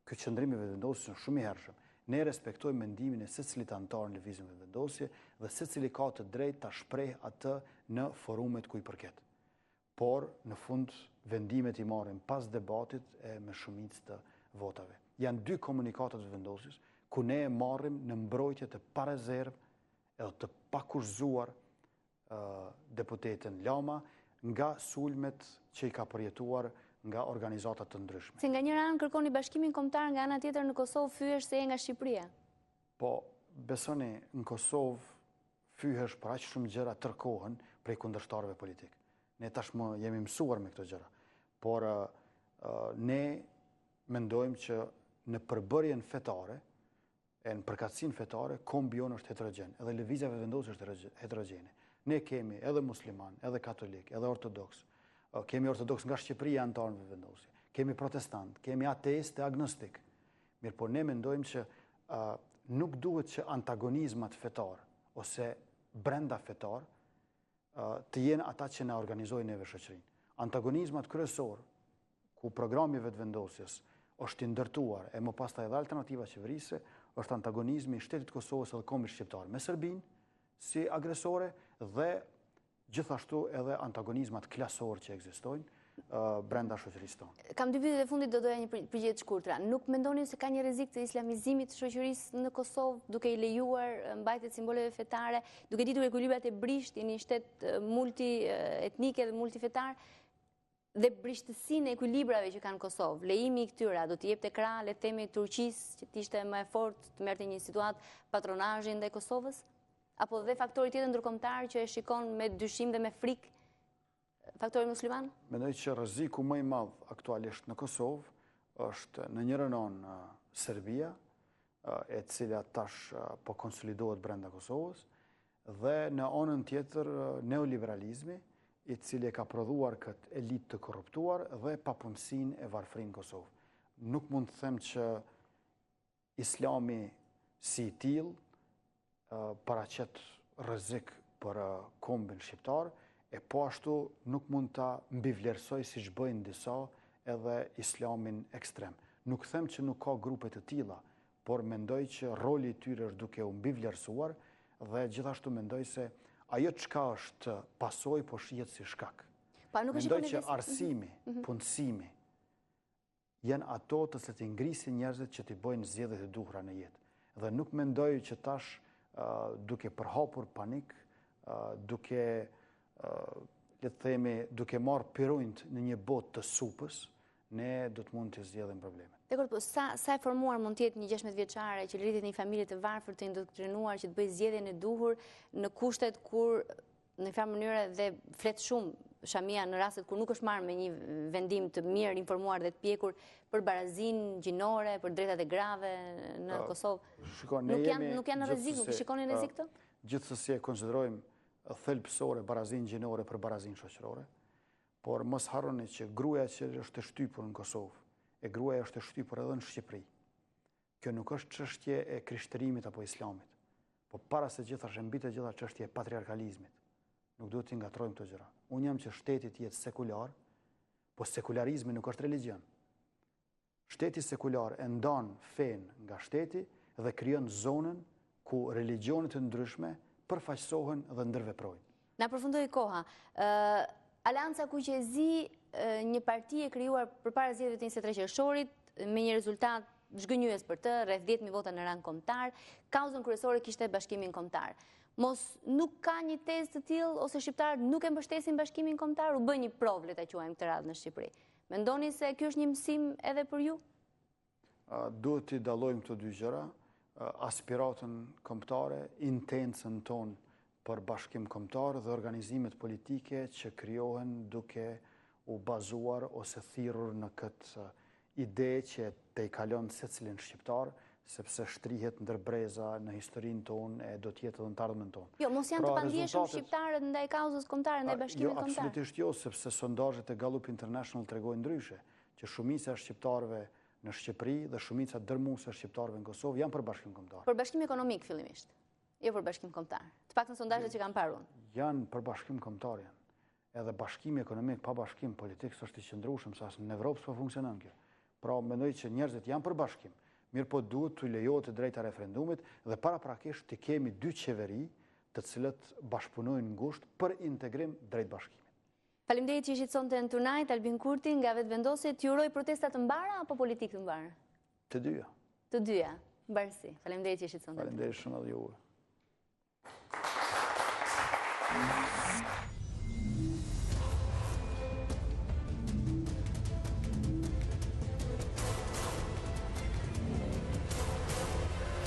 Ky qëndrim i vetëvendosjes është shumë i hershëm. Ne respektojmë mendimin e secilit antar në lëvizjen e vetëvendosjes dhe secili ka të drejtë ta shprehë atë në forumet ku i përket. Por në fund vendimet i marrin pas debatit e me shumicë të votave. Janë 2 komunikata të vetëvendosjes ku ne e marrim në mbrojtje të parezervë edhe të pakushzuar deputetin Lama nga sulmet që i ka përjetuar nga organizatat të ndryshme. Se nga njëra anë kërkoni bashkimin kombëtar, nga ana tjetër në Kosovë fyesh se je nga Shqipëria. Po, besoni, në Kosovë fyhesh për aq shumë gjëra tërkohën prej kundërshtarëve politik. Ne tashmë jemi mësuar me këto gjëra, por ne mendojmë që në përbërjen fetare, e në përkatësinë fetare, kombi jonë është heterogjen, edhe lëvizja vetëvendosjes është heterogjene. Ne kemi edhe musliman, edhe katolik, edhe ortodoks. Kemi ortodoks nga Shqipëria antar në vetëvendosje. Kemi protestant, kemi ateist e agnostik. Mirë, por ne mendojmë që nuk duhet që antagonizmat fetar ose brenda fetar të jenë ata që na organizojnë neve shoqërinë. Antagonizmat kryesor, ku programi i vetëvendosjes është i ndërtuar e më pastaj edhe alternativa qeverise, është antagonizmi i shtetit Kosovës edhe kombit shqiptar me Serbinë si agresore dhe gjithashtu edhe antagonizmat klasor që ekzistojnë brenda shoqërisë tonë. Kam 2 pyetje të fundit, do doja një përgjigje të shkurtra. Nuk mendoni se ka një rrezik të islamizimit të shoqërisë në Kosovë, duke i lejuar mbajtjet simboleve fetare, duke ditur ekuilibrat e brisht i një shtet multietnike dhe multifetar, dhe brishtësinë e ekuilibrave që kanë Kosovë? Lejimi i këtyra do t'i jepte krah, le të themi, Turqisë, që t'ishte më e fortë të merrte një situatë patronazhi ndaj Kosovës? Apo dhe faktori tjetër ndërkombëtar që e shikon me dyshim dhe me frikë, faktori musliman? Mendoj që rreziku më i madh aktualisht në Kosovë është në njërin anë Serbia, e cila tash po konsolidohet brenda Kosovës, dhe në anën tjetër neoliberalizmi, i cili ka prodhuar këtë elitë të korruptuar dhe papunësinë e varfërinë në Kosovë. Nuk mund të them që Islami si i tillë paraqet rrezik për kombin shqiptar, e po ashtu nuk mund ta mbivlerësoj siç bëjnë disa edhe islamin ekstrem. Nuk them që nuk ka grupe të tilla, por mendoj që roli i tyre është duke u mbivlerësuar dhe gjithashtu mendoj se ajo çka është pasojë, po shihet si shkak. Mendoj që arsimi, punësimi, janë ato të se të ngrisin njerëzit që t'i bojnë zgjedhjet e duhura në jetë. Dhe nuk mendoj që tash duke përhapur panik, duke le të themi, duke marrë pirujnt në një botë të supës, ne do të mund të zgjedhim probleme. Dekord, po sa e formuar mund të jetë një 16 vjeçare që rritet në një familje të varfër, të indoktrinuar, që të bëjë zgjedhjen e duhur në kushtet kur në farë mënyrë dhe flet shumë Shamia në rastet kur nuk është marrë me një vendim të mirë informuar dhe të pjekur për barazinë gjinore, për drejtat e grave në Kosovë. Nuk janë në rrezik, nuk shikonin rrezik këto? Gjithsesi e konsiderojmë thelbësore barazinë gjinore për barazinë shoqërore, por mos harroni që gruaja që është e shtypur në Kosovë, e gruaja është e shtypur edhe në Shqipëri. Kjo nuk është çështje e krishtërimit apo islamit, po para se gjithash e mbi të gjitha çështje e patriarkalizmit. Nuk duhet të ngatrojmë këto gjëra. Unë jam që shteti të jetë sekular, po sekularizmi nuk është religion. Shteti sekular e ndan fen nga shteti dhe krijon zonën ku religionet të ndryshme përfaqësohen dhe ndërveprojnë. Na përfundoi koha. Aleanca Kuqezi, një parti e krijuar përpara zgjedhjeve të 23 qershorit me një rezultat zhgënjyes për të, rreth 10.000 vota në rang kombëtar, kauzën kryesore kishte bashkimin kombëtar. Mos nuk ka një tezë të tillë ose shqiptarët nuk e mbështesin bashkimin kombëtar, u bë një provë, le ta quajmë këtë radhë në Shqipëri. Mendoni se ky është një mësim edhe për ju? Duhet të dallojmë këto dy gjëra, aspiratën kombëtare, intencën tonë për bashkim kombëtar dhe organizimet politike që krijohen duke u bazuar ose thirrur në këtë ide që te i kalon secilin shqiptar, sepse shtrihet ndër breza në historinë tonë e do të jetë edhe në të ardhmen tonë. Jo, mos janë të pandjeshëm shqiptarët ndaj kauzës kombëtare, ndaj bashkimit kombëtar. Jo, absolutisht jo, sepse sondazhet e Gallup International tregojnë ndryshe, që shumica e shqiptarëve në Shqipëri dhe shumica dërmuese e shqiptarëve në Kosovë janë për bashkim kombëtar. Për bashkim ekonomik fillimisht, jo për bashkim kombëtar. Të paktën sondazhet që kanë parë unë. Janë për bashkim kombëtar janë. Edhe bashkimi ekonomik pa bashkim politik është i qëndrueshëm, sa në Evropë s'po funksionon kjo. Pra mendoj që njerëzit janë për bashkim. Mirë po duhet të lejohet të drejta referendumit dhe paraprakisht të kemi dy qeveri të cilët bashkëpunojnë ngushtë për integrim drejt bashkimit. Faleminderit që ishit sonte në Tonight, Albin Kurti nga Vetëvendosje. T'ju uroj protesta të mbara apo politikë të mbara? Të dyja. Të dyja, mbarësi. Faleminderit që ishit sonte. Faleminderit shumë edhe juve.